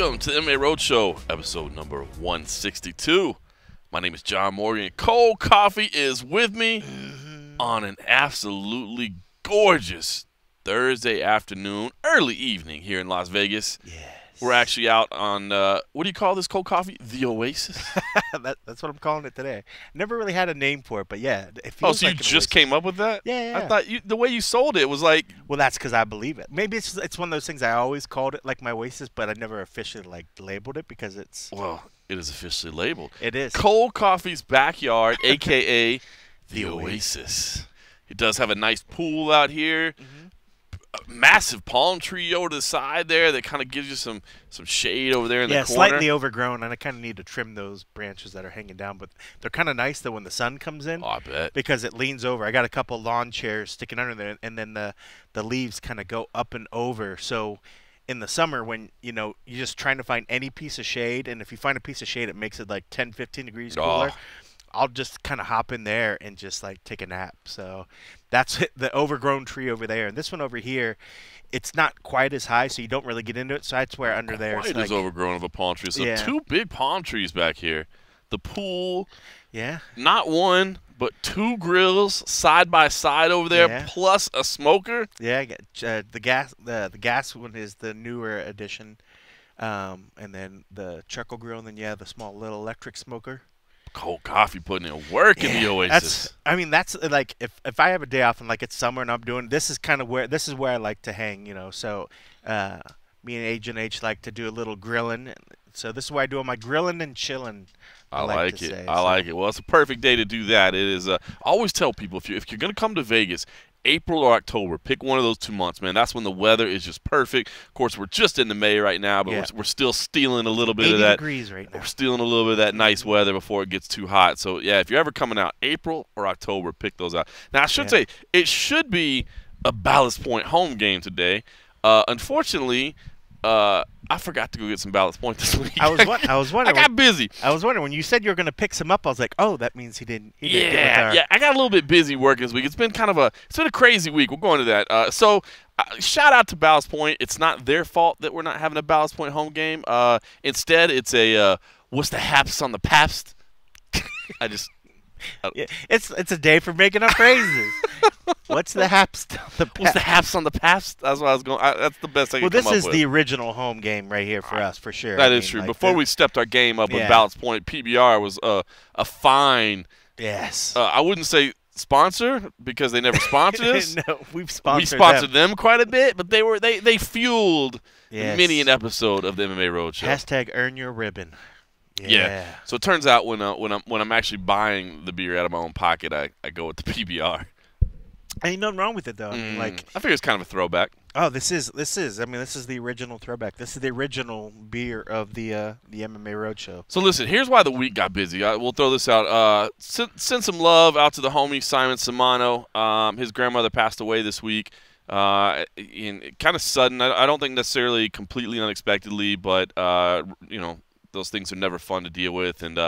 Welcome to the MMA Roadshow, episode number 162. My name is John Morgan. Cold coffee is with me on an absolutely gorgeous Thursday afternoon, early evening here in Las Vegas. Yes. We're actually out on, what do you call this cold coffee? The Oasis? That's what I'm calling it today. Never really had a name for it, but yeah, it Oh, feels so like you an just Oasis. came up with that? Yeah. I thought the way you sold it was like... Well, that's because I believe it. Maybe it's one of those things I always called it like my Oasis, but I never officially like labeled it because it's... Well, it is officially labeled. It is. Cold Coffee's backyard, a.k.a. the Oasis. It does have a nice pool out here. A massive palm tree over to the side there that kind of gives you some shade over there in the corner. Yeah, slightly overgrown, and I kind of need to trim those branches that are hanging down, but they're kind of nice though when the sun comes in. Oh, I bet. Because it leans over. I got a couple lawn chairs sticking under there, and then the leaves kind of go up and over. So in the summer when, you're just trying to find any piece of shade, and if you find a piece of shade, it makes it like 10, 15 degrees cooler. Oh. I'll just kind of hop in there and just like take a nap. So that's the overgrown tree over there. And this one over here, it's not quite as high, so you don't really get into it. So I swear under there, Quite as overgrown of a palm tree. So Yeah. two big palm trees back here. The pool, yeah, not one, but two grills side by side over there, Yeah. plus a smoker. yeah. I got, the gas one is the newer addition, and then the charcoal grill, and then the small little electric smoker. Cold coffee putting in work in the Oasis. That's like if I have a day off and like it's summer and I'm doing this is where I like to hang, So me and Agent H like to do a little grilling. So this is where I do all my grilling and chilling. I like it. I like it. Well, it's a perfect day to do that. It is. I always tell people if you're going to come to Vegas, April or October, pick one of those 2 months, man. That's when the weather is just perfect. Of course, we're just into May right now, but we're still stealing a little bit of that. 80 degrees right now. We're stealing a little bit of that nice weather before it gets too hot. So, yeah, if you're ever coming out, April or October, pick those out. Now, I should say, it should be a Ballast Point home game today. Unfortunately, I forgot to go get some Ballast Point this week. I was wondering. I got busy. I was wondering when you said you were going to pick some up. I was like, oh, that means he didn't. He didn't get with our... Yeah. I got a little bit busy working this week. It's been a crazy week. We'll go into that. So, shout out to Ballast Point. It's not their fault that we're not having a Ballast Point home game. Instead, it's a what's the haps on the Pabst? It's a day for making up phrases. What's the haps on the Pabst? What's the haps on the Pabst? That's what I was going. That's the best I can come up with. Well, this is the original home game right here for us, for sure. That is true. Like before we stepped our game up with Ballast Point, PBR was a fine. Yes. I wouldn't say sponsor because they never sponsored us. No, we sponsored them quite a bit, but they fueled many an episode of the MMA Roadshow. Hashtag earn your ribbon. Yeah. So it turns out when I'm actually buying the beer out of my own pocket, I go with the PBR. Ain't nothing wrong with it though. I figure it's kind of a throwback. Oh, this is. I mean, this is the original throwback. This is the original beer of the MMA Roadshow. So listen, here's why the week got busy. We'll throw this out. Send some love out to the homie Simon Simano. His grandmother passed away this week. Kind of sudden. I don't think necessarily completely unexpectedly, but those things are never fun to deal with, and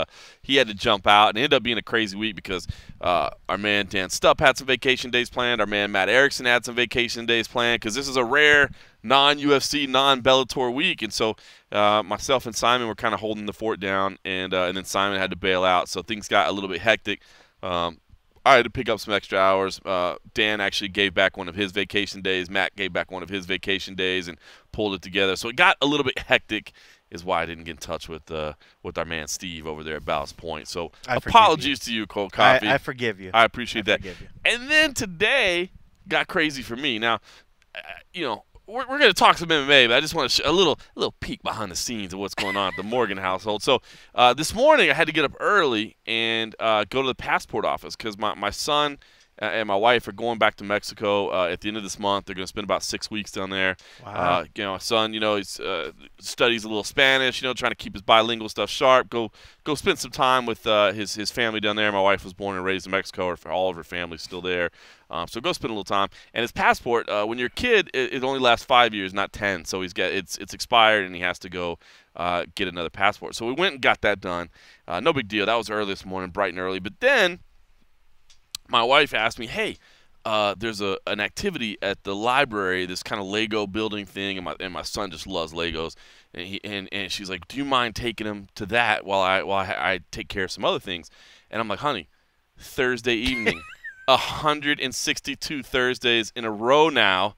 he had to jump out, and it ended up being a crazy week because our man Dan Stupp had some vacation days planned, our man Matt Erickson had some vacation days planned, because this is a rare non-UFC, non-Bellator week, and so myself and Simon were kind of holding the fort down, and then Simon had to bail out, so things got a little bit hectic. I had to pick up some extra hours. Dan actually gave back one of his vacation days. Matt gave back one of his vacation days and pulled it together. So it got a little bit hectic, is why I didn't get in touch with our man Steve over there at Ballast Point. So apologies to you, Cold Coffee. I forgive you. I appreciate that. Forgive you. And then today got crazy for me. Now, we're going to talk some MMA, but I just want to a little peek behind the scenes of what's going on at the Morgan household. So this morning I had to get up early and go to the passport office because my son and my wife are going back to Mexico at the end of this month. They're going to spend about 6 weeks down there. Wow. My son, he's studies a little Spanish, trying to keep his bilingual stuff sharp. Go spend some time with his family down there. My wife was born and raised in Mexico. All of her family's still there. So go spend a little time. And his passport, when you're a kid, it only lasts 5 years, not 10. So it's expired, and he has to go get another passport. So we went and got that done. No big deal. That was early this morning, bright and early. But then my wife asked me, hey, there's an activity at the library, this kind of Lego building thing, and my son just loves Legos. And she's like, do you mind taking him to that while I take care of some other things? And I'm like, honey, Thursday evening, 162 Thursdays in a row now,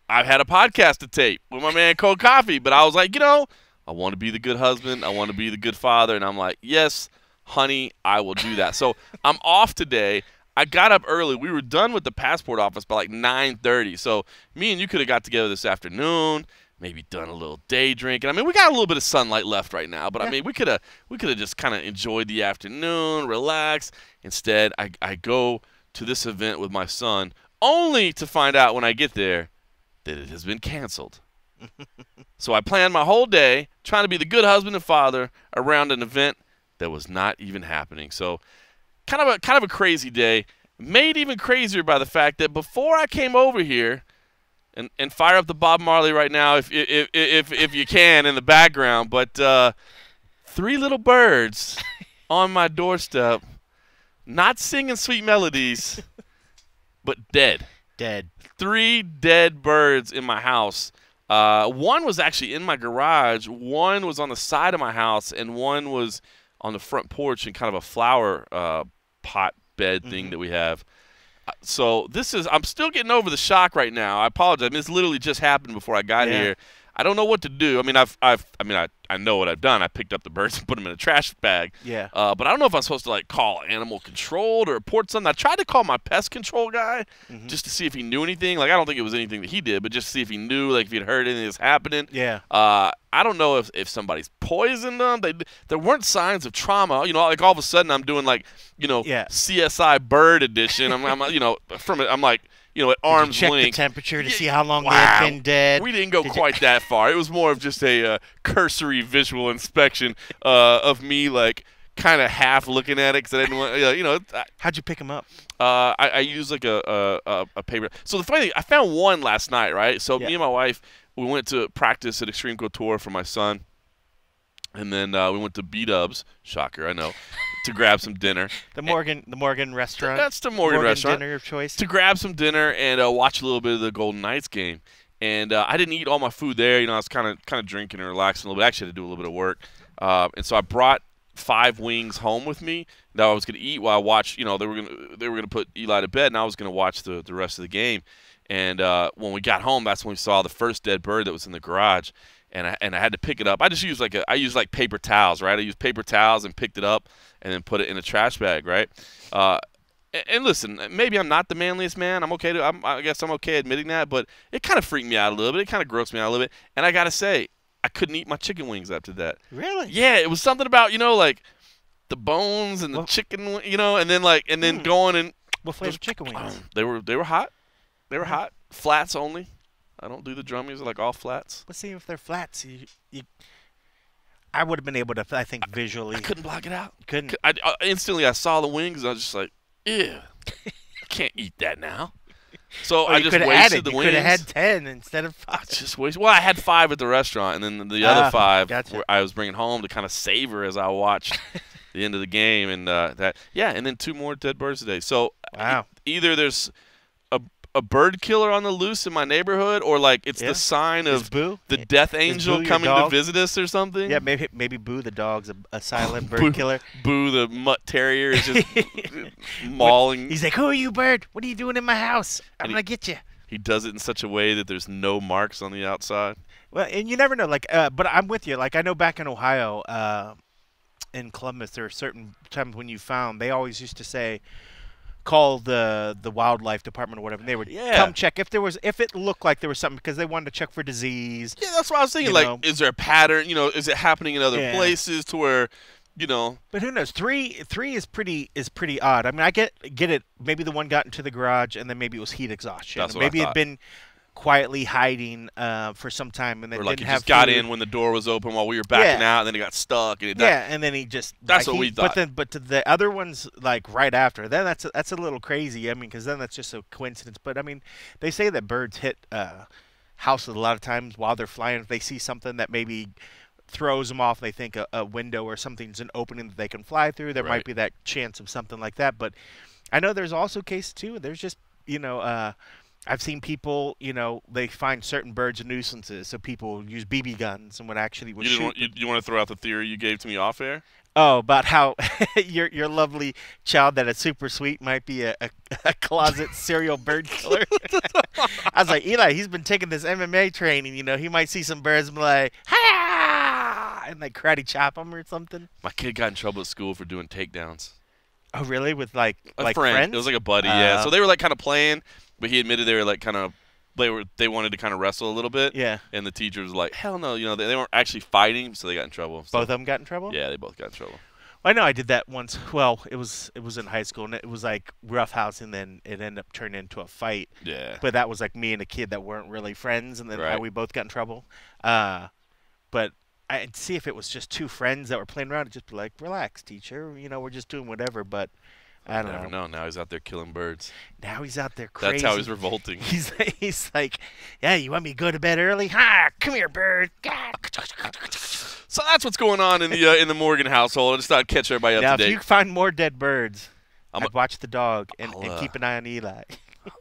I've had a podcast to tape with my man Cold Coffee. But I was like, I want to be the good husband. I want to be the good father. And I'm like, yes, honey, I will do that. So I'm off today. I got up early. We were done with the passport office by like 9:30. So me and you could have got together this afternoon, maybe done a little day drinking. I mean, we got a little bit of sunlight left right now, but I mean, we could have just kind of enjoyed the afternoon, relax. Instead, I go to this event with my son, only to find out when I get there that it has been canceled. So I planned my whole day trying to be the good husband and father around an event that was not even happening. So kind of a crazy day, made even crazier by the fact that before I came over here, and fire up the Bob Marley right now if you can in the background, but 3 little birds on my doorstep, not singing sweet melodies, but dead. Dead. 3 dead birds in my house. One was actually in my garage, one was on the side of my house, and one was on the front porch in kind of a flower pot bed thing that we have. So I'm still getting over the shock right now. I apologize. I mean, this literally just happened before I got here. I don't know what to do. I mean, I know what I've done. I picked up the birds and put them in a trash bag. Yeah. But I don't know if I'm supposed to like call animal control or report something. I tried to call my pest control guy just to see if he knew anything. Like, I don't think it was anything that he did, but just to see if he knew, like, if he'd heard anything that's happening. Yeah. I don't know if somebody's poisoned them. There weren't signs of trauma. Like all of a sudden I'm doing like, CSI Bird Edition. I'm like, at arm's check length. the temperature to see how long they had been dead. We didn't go quite that far. It was more of just a cursory visual inspection of me, like, kind of half looking at it because I didn't want, How'd you pick them up? I used like a paper. So the funny thing, I found one last night, right? So me and my wife, we went to practice at Extreme Couture for my son, and then we went to B-Dubs. Shocker, I know. To grab some dinner. The Morgan restaurant. That's the Morgan restaurant. Dinner of choice. To grab some dinner and watch a little bit of the Golden Knights game. And I didn't eat all my food there. I was kind of drinking and relaxing a little bit. Actually, I had to do a little bit of work. And so I brought 5 wings home with me that I was going to eat while I watched. They were gonna put Eli to bed, and I was going to watch the rest of the game. And when we got home, that's when we saw the first dead bird that was in the garage. And I had to pick it up. I just used like paper towels, right? I used paper towels and picked it up and then put it in a trash bag, right? And listen, maybe I'm not the manliest man. I guess I'm okay admitting that, but it kind of freaked me out a little bit. It kind of grossed me out a little bit. And I gotta say, I couldn't eat my chicken wings after that. Really? Yeah, it was something about like the bones and the chicken, and then going and what flavor chicken wings? They were hot. They were hot. Flats only. I don't do the drummies. I like all flats. Let's see if they're flats. I would have been able to, I think, visually. I couldn't block it out. Couldn't. Instantly, I saw the wings, and I was just like, ew. I can't eat that now. So I just wasted the wings. You could have had 10 instead of 5. Just wasted. Well, I had 5 at the restaurant, and then the other 5 gotcha. I was bringing home to kind of savor as I watched the end of the game. And and then 2 more dead birds today. So wow. Either there's a bird killer on the loose in my neighborhood, or like it's the sign of Boo? the death angel coming to visit us or something. Yeah, maybe Boo the dog's a silent bird killer. Boo the mutt terrier is just mauling. He's like, "Who are you, bird? What are you doing in my house? I'm gonna get you." He does it in such a way that there's no marks on the outside. Well, and you never know. Like, but I'm with you. Like, I know back in Ohio, in Columbus, there are certain times when they always used to say, call the wildlife department or whatever, and they would come check if it looked like there was something, because they wanted to check for disease. Yeah, that's what I was thinking. Like, is there a pattern? Is it happening in other places to where, But who knows? Three is pretty odd. I mean, I get it. Maybe the one got into the garage, and then maybe it was heat exhaustion. That's what maybe I thought. it'd been quietly hiding for some time, and then like didn't he have just got food. in when the door was open while we were backing out, and then he got stuck. And and then he just that's what we thought. But to the other ones, like right after, then that's a little crazy. I mean, because then that's just a coincidence. But I mean, they say that birds hit houses a lot of times while they're flying. If they see something that maybe throws them off, they think a window or something's an opening that they can fly through. There might be that chance of something like that. But I know there's also cases too. There's just I've seen people, they find certain birds nuisances, so people use BB guns and would actually would You didn't shoot. want, you want to throw out the theory you gave to me off air? Oh, about how your lovely child that is super sweet might be a closet serial bird killer. I was like, Eli, he's been taking this MMA training. He might see some birds and be like, ha, and like karate chop them or something. My kid got in trouble at school for doing takedowns. Oh, really? With like A friend. friends? It was like a buddy, yeah. So they were like kind of playing, but he admitted they were like kind of they wanted to kind of wrestle a little bit. Yeah. And the teacher was like, hell no, they weren't actually fighting, so they got in trouble. So, Both of them got in trouble? yeah, they both got in trouble. I know I did that once. Well, it was in high school, and it was like roughhouse, and then it ended up turning into a fight. Yeah. But that was like me and a kid that weren't really friends, and then Right. we both got in trouble. But I'd see if it was just two friends that were playing around, I'd just be like, relax, teacher. We're just doing whatever. But I don't Never know. Now he's out there killing birds. Now he's out there crazy. That's how he's revolting. He's like, yeah, you want me to go to bed early? Ha! Come here, bird. So that's what's going on in the Morgan household. I just thought I'd catch everybody up Now, to if date. you find more dead birds, I'm I'd watch the dog and I'll, keep an eye on Eli.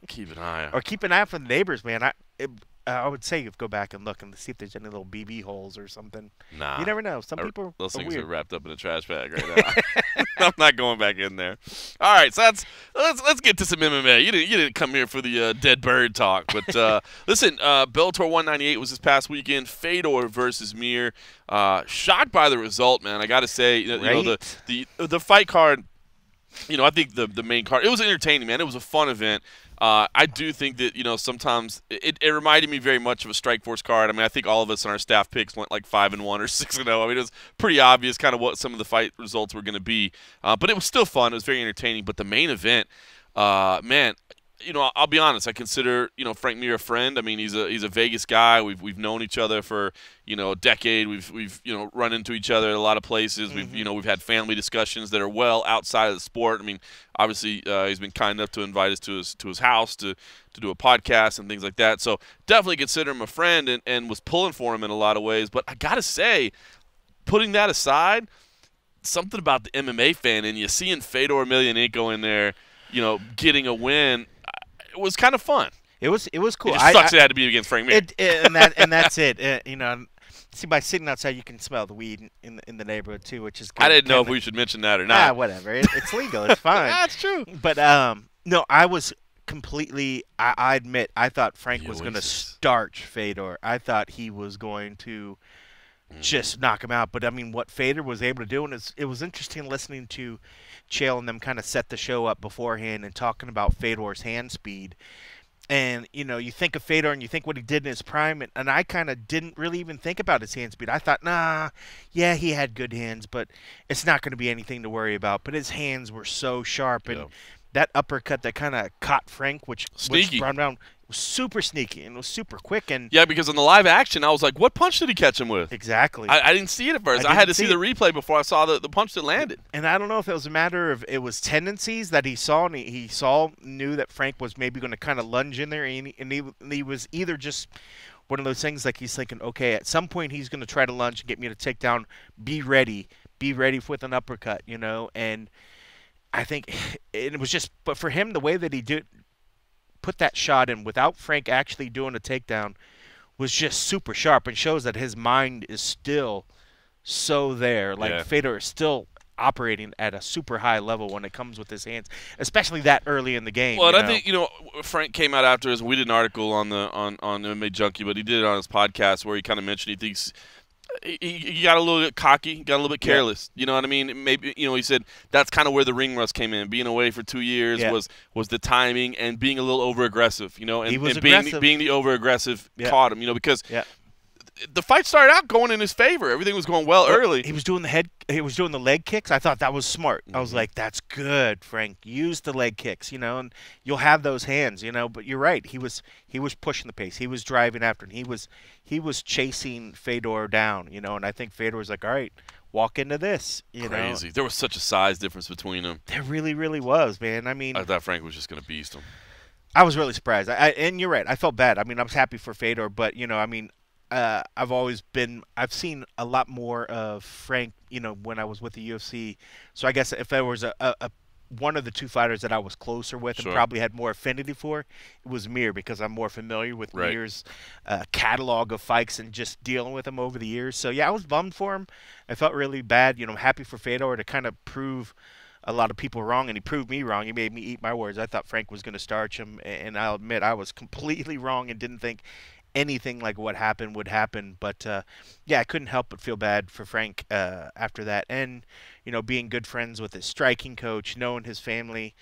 Keep an eye out. Or keep an eye out for the neighbors, man. I would say you go back and look and see if there's any little BB holes or something. Nah. You never know. Some people those are things weird. are wrapped up in a trash bag right now. I'm not going back in there. All right, so let's get to some MMA. You didn't come here for the dead bird talk, but listen, Bellator 198 was this past weekend. Fedor versus Mir. Shocked by the result, man. I got to say, the fight card. I think the main card. It was entertaining, man. It was a fun event. I do think that sometimes it reminded me very much of a Strikeforce card. I mean, I think all of us on our staff picks went like 5-1 or 6-0. I mean, it was pretty obvious kind of what some of the fight results were going to be. But it was still fun. It was very entertaining. But the main event, man. I'll be honest. I consider Frank Mir a friend. I mean, he's a Vegas guy. We've known each other for a decade. We've run into each other at a lot of places. Mm-hmm. We've had family discussions that are well outside of the sport. I mean, obviously he's been kind enough to invite us to his house to do a podcast and things like that. So definitely consider him a friend and was pulling for him in a lot of ways. But I gotta say, putting that aside, something about the MMA fan and you seeing Fedor Emelianenko in there, getting a win. It was kind of fun. It was cool. It just sucks it had to be against Frank Mir. And that's it. See, by sitting outside, you can smell the weed in the neighborhood too, which is good. I didn't know if we should mention that or not. Whatever. It's legal. It's fine. That's true. But no, I was completely. I admit, I thought Frank was going to starch Fedor. I thought he was going to just knock him out. But I mean, what Fedor was able to do, and it was interesting listening to Chael and them kind of set the show up beforehand and talking about Fedor's hand speed. And, you think of Fedor and you think what he did in his prime, and I kind of didn't really even think about his hand speed. I thought, yeah, he had good hands, but it's not going to be anything to worry about. But his hands were so sharp, and that uppercut that kind of caught Frank, which brought him down, was super sneaky and was super quick. And yeah, because in the live action, I was like, what punch did he catch him with? Exactly. I didn't see it at first. I had to see the replay before I saw the punch that landed. And I don't know if it was a matter of it was tendencies that he saw, and he knew that Frank was maybe going to kind of lunge in there, and he was either just one of those things like he's thinking, okay, at some point he's going to try to lunge and get me to take down. Be ready with an uppercut, and I think it was just, but for him, the way that he put that shot in without Frank actually doing a takedown was just super sharp and shows that his mind is still so there. Like Fedor is still operating at a super high level when it comes with his hands, especially that early in the game. Well, and I think Frank came out after us. We did an article on MMA Junkie, but he did it on his podcast where he kind of mentioned he thinks he got a little bit cocky, got a little bit careless. You know what I mean? Maybe he said that's kind of where the ring rust came in. Being away for 2 years was the timing and being a little over aggressive. And, he was being the over aggressive caught him. Because the fight started out going in his favor. Everything was going well early. He was doing the leg kicks. I thought that was smart. I was like, that's good, Frank. Use the leg kicks, and you'll have those hands, But you're right. He was pushing the pace. He was driving after, and he was chasing Fedor down, And I think Fedor was like, all right, walk into this, Crazy. There was such a size difference between them. There really, really was, man. I mean, I thought Frank was just going to beast him. I was really surprised. And you're right. I felt bad. I mean, I was happy for Fedor, but I've seen a lot more of Frank, when I was with the UFC. So I guess if there was one of the two fighters that I was closer with and Sure. probably had more affinity for, it was Mir, because I'm more familiar with Right. Mir's catalog of fights and just dealing with him over the years. So yeah, I was bummed for him. I felt really bad. I'm happy for Fedor to kind of prove a lot of people wrong, and he proved me wrong. He made me eat my words. I thought Frank was going to starch him, and I'll admit I was completely wrong and didn't think anything like what happened would happen. But yeah, I couldn't help but feel bad for Frank after that. And being good friends with his striking coach, knowing his family,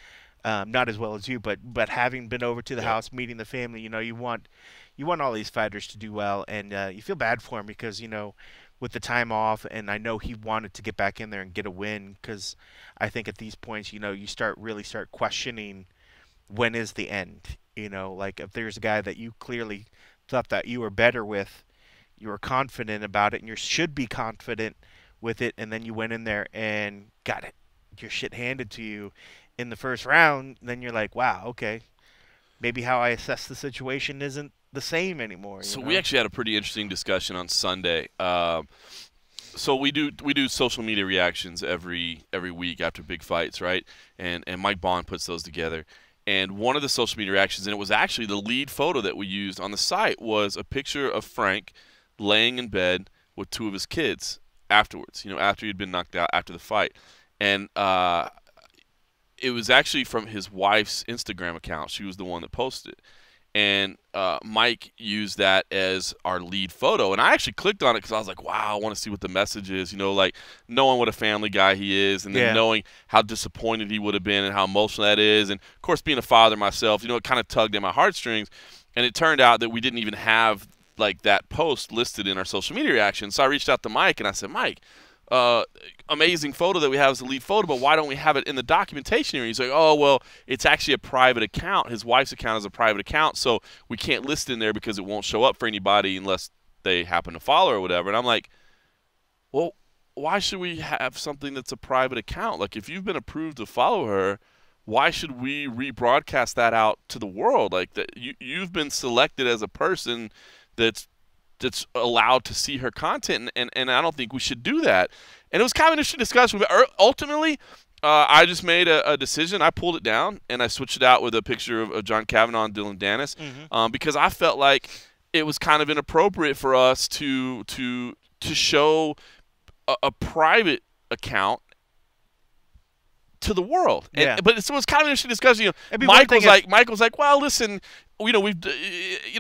not as well as you, but having been over to the house, meeting the family, you want all these fighters to do well, and you feel bad for him because with the time off, and I know he wanted to get back in there and get a win, because I think at these points, you really start questioning when is the end. Like if there's a guy that you clearly thought that you were better with, you were confident about it, and you should be confident with it, and then you went in there and got your shit handed to you in the first round, then you're like, wow, okay, maybe how I assess the situation isn't the same anymore. So we actually had a pretty interesting discussion on Sunday. So we do social media reactions every week after big fights, right? And Mike Bond puts those together. And one of the social media reactions, and it was actually the lead photo that we used on the site, was a picture of Frank laying in bed with two of his kids afterwards, after he'd been knocked out after the fight. And it was actually from his wife's Instagram account. She was the one that posted it. And Mike used that as our lead photo. And I actually clicked on it because I was like, wow, I want to see what the message is, like knowing what a family guy he is, and then knowing how disappointed he would have been and how emotional that is. And, of course, being a father myself, it kind of tugged at my heartstrings. And it turned out that we didn't even have, like, that post listed in our social media reaction. So I reached out to Mike, and I said, Mike, amazing photo that we have as a lead photo, but why don't we have it in the documentation here? He's like, oh, well, it's actually a private account. His wife's account is a private account, so we can't list it in there because it won't show up for anybody unless they happen to follow or whatever. And I'm like, well, why should we have something that's a private account? Like, if you've been approved to follow her, why should we rebroadcast that out to the world? Like, that you've been selected as a person that's allowed to see her content, and I don't think we should do that. And it was kind of an interesting discussion. But ultimately, I just made a decision. I pulled it down, and I switched it out with a picture of John Kavanaugh and Dylan Dennis, because I felt like it was kind of inappropriate for us to show a private account to the world. But it was kind of an interesting discussion. Mike was like, well, listen, we've,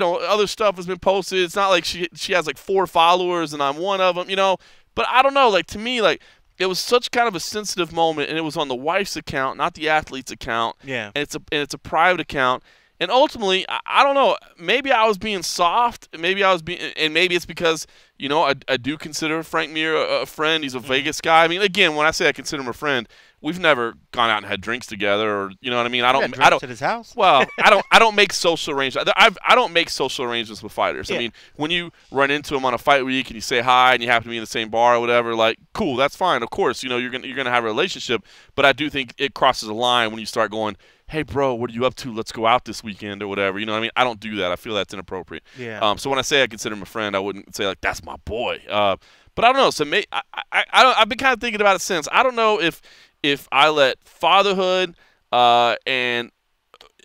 other stuff has been posted. It's not like she has like 4 followers and I'm one of them, But I don't know. Like, to me, like, it was such kind of a sensitive moment, and it was on the wife's account, not the athlete's account. Yeah. And it's a private account. And ultimately, I don't know. Maybe I was being soft. Maybe it's because I do consider Frank Mir a friend. He's a Vegas guy. I mean, again, when I say I consider him a friend, we've never gone out and had drinks together, or you know what I mean. I don't at his house. Well, I don't make social arrangements. I don't make social arrangements with fighters. I mean, when you run into them on a fight week and you say hi and you happen to be in the same bar or whatever, like, cool, that's fine. Of course, you're gonna have a relationship. But I do think it crosses a line when you start going, hey, bro, what are you up to? Let's go out this weekend or whatever. You know what I mean? I don't do that. I feel that's inappropriate. Yeah. So when I say I consider him a friend, I wouldn't say, like, that's my boy. But I don't know. So I've been kind of thinking about it since. I don't know if I let fatherhood and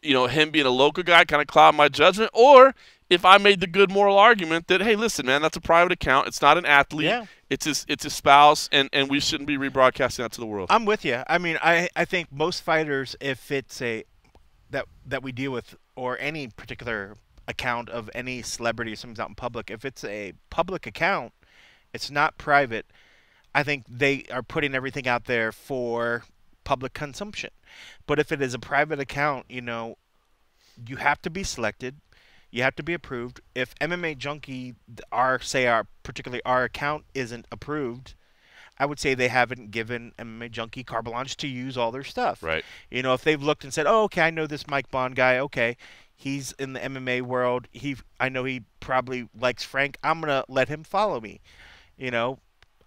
him being a local guy kind of cloud my judgment, or if I made the good moral argument that, hey, listen, man, that's a private account. It's not an athlete. Yeah. It's his spouse, and we shouldn't be rebroadcasting that to the world. I'm with you. I mean, I think most fighters, if it's that we deal with, or any particular account of any celebrity or something's out in public, if it's a public account, it's not private. I think they are putting everything out there for public consumption. But if it is a private account, you have to be selected. You have to be approved. If MMA Junkie, particularly our account isn't approved, I would say they haven't given MMA Junkie carte blanche to use all their stuff. Right. If they've looked and said, oh, okay, I know this Mike Bond guy. Okay, he's in the MMA world. I know he probably likes Frank. I'm going to let him follow me.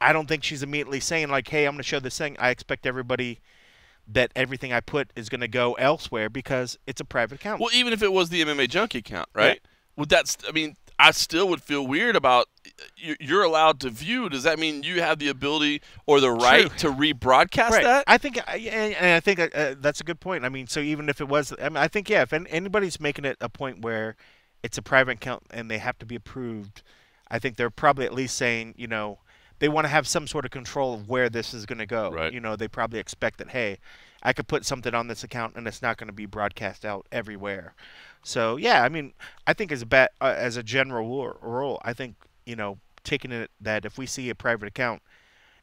I don't think she's immediately saying, like, hey, I'm going to show this thing. I expect everybody that everything I put is going to go elsewhere because it's a private account. Well, even if it was the MMA Junkie account, right? Yeah. Well, I still would feel weird about you're allowed to view. Does that mean you have the ability or the right to rebroadcast that? I think, and I think that's a good point. I mean, so even if it was, I mean, I think if anybody's making it a point where it's a private account and they have to be approved, I think they're probably at least saying, they want to have some sort of control of where this is going to go. Right. They probably expect that, hey, I could put something on this account and it's not going to be broadcast out everywhere. So yeah, I mean, I think as a general rule, I think taking it that if we see a private account,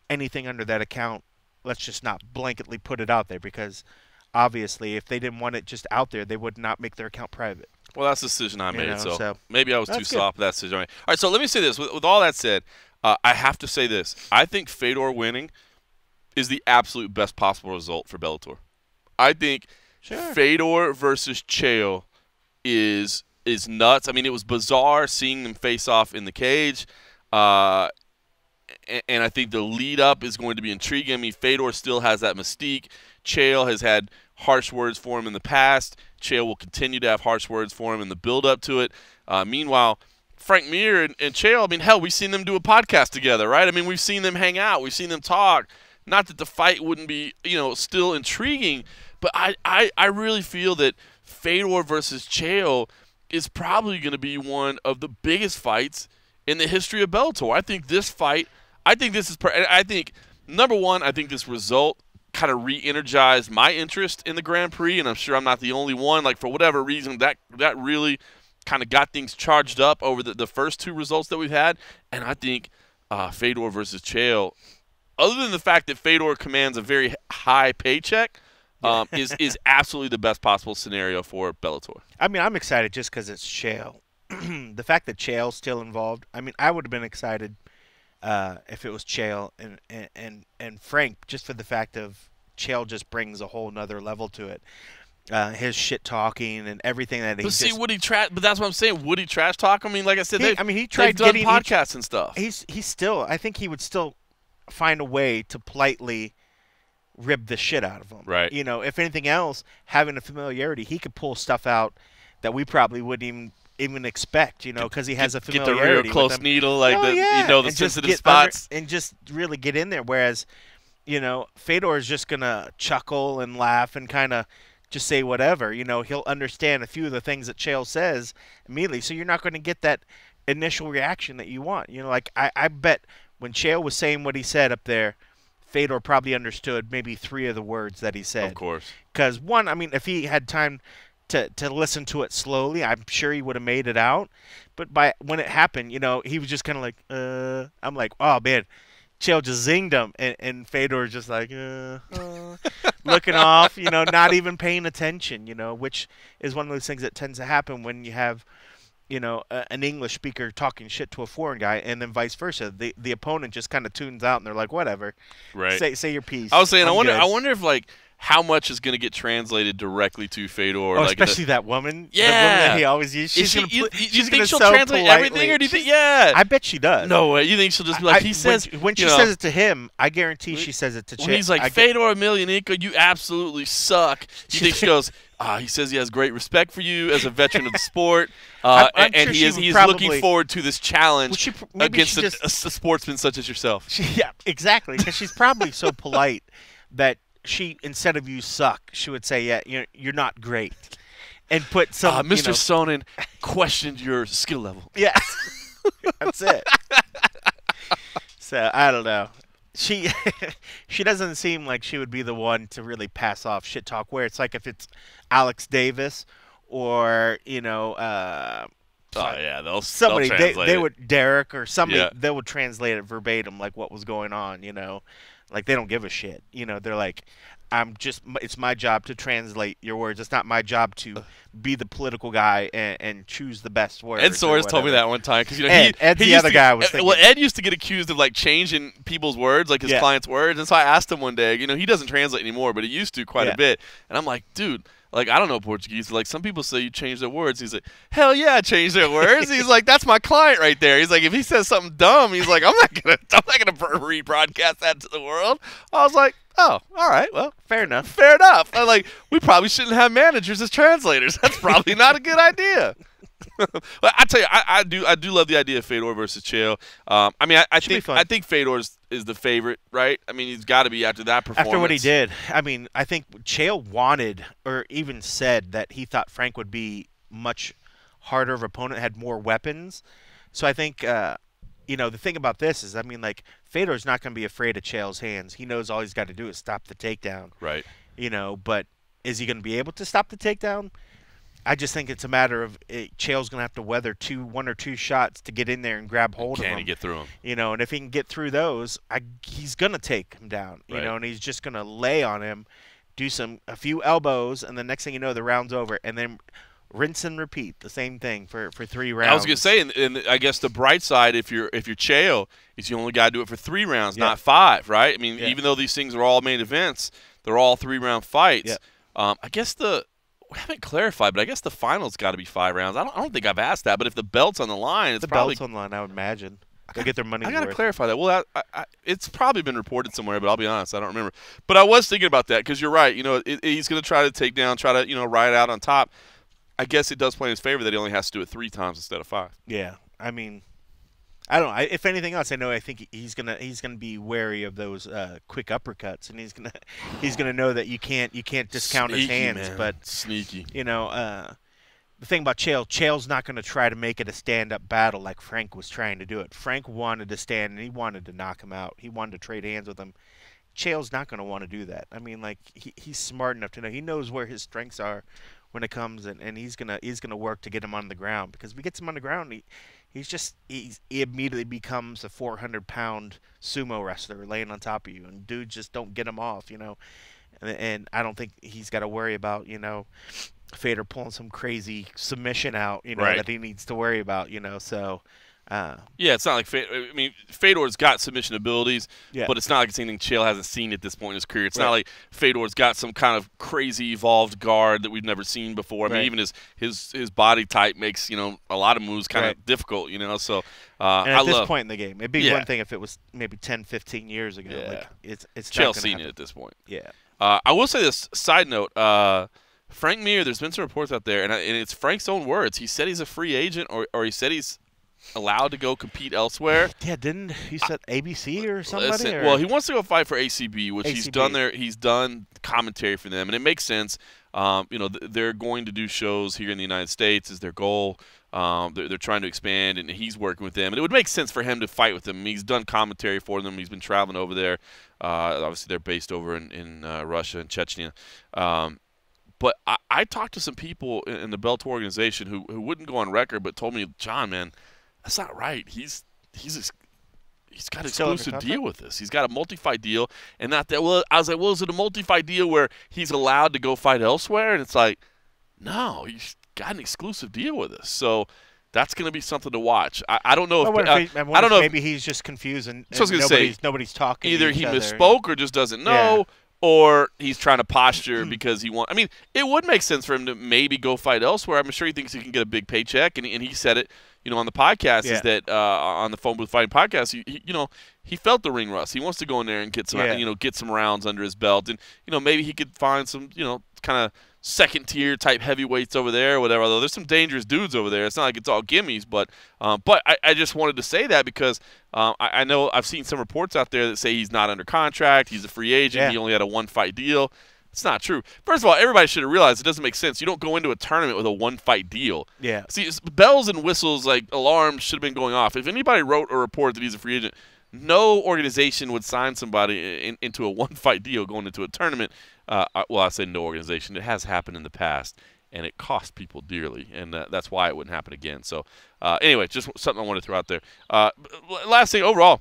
anything under that account, let's just not blanketly put it out there, because obviously if they didn't want it just out there, they would not make their account private. Well, that's the decision I made. So maybe I was too soft with that decision. All right, so let me say this. With all that said, I have to say this. I think Fedor winning is the absolute best possible result for Bellator. I think Fedor versus Chael is nuts. I mean, it was bizarre seeing them face off in the cage. And I think the lead-up is going to be intriguing. I mean, Fedor still has that mystique. Chael has had harsh words for him in the past. Chael will continue to have harsh words for him in the build-up to it. Meanwhile, Frank Mir and Chael, I mean, hell, we've seen them do a podcast together, right? I mean, we've seen them hang out. We've seen them talk. Not that the fight wouldn't be, still intriguing, but I really feel that Fedor versus Chael is probably going to be one of the biggest fights in the history of Bellator. I think this fight, number one, I think this result kind of re-energized my interest in the Grand Prix, and I'm sure I'm not the only one. Like, for whatever reason, that really kind of got things charged up over the first two results that we've had. And I think Fedor versus Chael, other than the fact that Fedor commands a very high paycheck, is absolutely the best possible scenario for Bellator. I mean, I'm excited just because it's Chael. The fact that Chael's still involved, I mean, I would have been excited if it was Chael and Frank, just for the fact of Chael just brings a whole nother level to it. His shit talking and everything that he. But see, but that's what I'm saying. Would he trash talk? I mean, like I said, he tried getting podcasts and stuff. He's still. I think he would still find a way to politely rib the shit out of him. Right. If anything else, having a familiarity, he could pull stuff out that we probably wouldn't even expect, because he has a familiarity. Get the real close needle, like the sensitive spots. And just really get in there. Whereas, Fedor is just going to chuckle and laugh and kind of just say whatever. He'll understand a few of the things that Chael says immediately. So you're not going to get that initial reaction that you want. Like I bet when Chael was saying what he said up there, Fedor probably understood maybe 3 of the words that he said. Of course. Because one, I mean, if he had time to listen to it slowly, I'm sure he would have made it out. But when it happened, he was just kind of like, I'm like, oh, man. Chael just zinged him, and Fedor just like, looking off, not even paying attention, which is one of those things that tends to happen when you have, an English speaker talking shit to a foreign guy, and then vice versa. The opponent just kind of tunes out, and they're like, whatever. Right. Say your piece. I was saying, I wonder if, like, how much is going to get translated directly to Fedor? Oh, like especially that woman. Yeah. The woman that he always uses. Do you think she'll translate everything, or do you think, I bet she does. No way. You think she'll just be like, when she says it to him, I guarantee she says it to Chael. When he's like, Fedor Emelianenko, you absolutely suck. You think she goes, he says he has great respect for you as a veteran of the sport, and sure he is looking forward to this challenge against a sportsman such as yourself. Yeah, exactly. Because she's probably so polite that she, instead of "you suck," she would say, "Yeah, you're not great," and put some. Mr. Sonnen questioned your skill level. Yeah, that's it. So I don't know. She doesn't seem like she would be the one to really pass off shit talk. Where it's like if it's Alex Davis or they'll somebody translate they would Derek or somebody Yeah. they would translate it verbatim like what was going on. Like they don't give a shit. They're like, it's my job to translate your words. It's not my job to be the political guy and choose the best words. Ed Soares told me that one time because Ed's the other guy. Ed used to get accused of like changing people's words, like his clients' words, and so I asked him one day. He doesn't translate anymore, but he used to quite a bit. And I'm like, dude. Like, I don't know Portuguese. Like, some people say you change their words. He's like, hell yeah, I changed their words. He's like, that's my client right there. He's like, if he says something dumb, he's like, I'm not gonna rebroadcast that to the world. I was like, oh, all right, well, fair enough. Fair enough. I'm like, we probably shouldn't have managers as translators. That's probably not a good idea. Well, I tell you, I do love the idea of Fedor versus Chael. I mean, I think Fedor is the favorite, right? I mean, he's got to be after that performance. After what he did, I mean, I think Chael wanted or even said that he thought Frank would be much harder of an opponent, had more weapons. So I think, the thing about this is, I mean, like, Fedor's not going to be afraid of Chael's hands. He knows all he's got to do is stop the takedown. Right. But is he going to be able to stop the takedown? I just think it's a matter of Chael's going to have to weather one or two shots to get in there and grab hold of him. Can he get through him? And if he can get through those, he's going to take him down. Right. And he's just going to lay on him, do a few elbows, and the next thing you know, the round's over. And then rinse and repeat the same thing for 3 rounds. I was going to say, and I guess the bright side, if you're Chael, is you only got to do it for 3 rounds, not 5, right? I mean, even though these things are all main events, they're all 3-round fights. Yeah. I guess we haven't clarified, but I guess the final's got to be 5 rounds. I don't think I've asked that, but if the belt's on the line, it's probably belt's on the line. I would imagine they'll get their money's worth. I got to clarify that. Well, it's probably been reported somewhere, but I'll be honest, I don't remember. But I was thinking about that because you're right. He's going to try to take down, try to ride out on top. I guess it does play in his favor that he only has to do it 3 times instead of 5. Yeah, I mean, I don't know. If anything else, I think he's gonna be wary of those quick uppercuts, and he's gonna know that you can't discount Sneaky, his hands. man. But sneaky. The thing about Chael's not gonna try to make it a stand-up battle like Frank was trying to do it. Frank wanted to stand and he wanted to knock him out. He wanted to trade hands with him. Chael's not gonna want to do that. I mean, like he's smart enough to know. He knows where his strengths are when it comes, and he's gonna work to get him on the ground, because if he gets him on the ground, he immediately becomes a 400-pound sumo wrestler laying on top of you, and dudes just don't get him off, and I don't think he's got to worry about Fedor pulling some crazy submission out, right, that he needs to worry about, so. Yeah, it's not like Fedor's got submission abilities, yeah, but it's not like it's anything Chael hasn't seen at this point in his career. It's not like Fedor's got some kind of crazy evolved guard that we've never seen before. I mean, even his body type makes a lot of moves kind of difficult. So and at this point in the game, it'd be one thing if it was maybe 10, 15 years ago. Yeah. Like it's Chael's seen it at this point. Yeah. I will say this side note. Frank Mir, there's been some reports out there, and it's Frank's own words. He said he's a free agent, or he said he's allowed to go compete elsewhere. Yeah, didn't he said ABC or somebody? Listen, well, he wants to go fight for ACB, which he's done there. He's done commentary for them, and it makes sense. They're going to do shows here in the United States is their goal. They're trying to expand, and he's working with them, and it would make sense for him to fight with them. He's done commentary for them. He's been traveling over there. Obviously, they're based over in Russia and Chechnya. But I talked to some people in the Bellator organization who wouldn't go on record, but told me, John, man, that's not right. He's got an exclusive deal with this. He's got a multi-fight deal, and not that. Well, I was like, well, is it a multi-fight deal where he's allowed to go fight elsewhere? And it's like, no, he's got an exclusive deal with us. So that's going to be something to watch. I don't know if I don't know. Maybe he's just confused and so nobody's talking. Either to he each other. misspoke or just doesn't know. Yeah. Or he's trying to posture because he wants. I mean, it would make sense for him to maybe go fight elsewhere. I'm sure he thinks he can get a big paycheck, and he said it, on the podcast. Is that on the Phone Booth Fighting podcast? He felt the ring rust. He wants to go in there and get some, get some rounds under his belt, and maybe he could find some, kind of second tier type heavyweights over there or whatever. Although there's some dangerous dudes over there. It's not like it's all gimmies, but I just wanted to say that because I know I've seen some reports out there that say he's not under contract. He's a free agent. Yeah. He only had a 1-fight deal. It's not true. First of all, everybody should have realized it doesn't make sense. You don't go into a tournament with a 1-fight deal. Yeah. See, bells and whistles, like alarms, should have been going off. If anybody wrote or reported that he's a free agent, no organization would sign somebody into a 1-fight deal going into a tournament. Well, I say no organization. It has happened in the past, and it cost people dearly, and that's why it wouldn't happen again. So, anyway, just something I want to throw out there. Last thing, overall,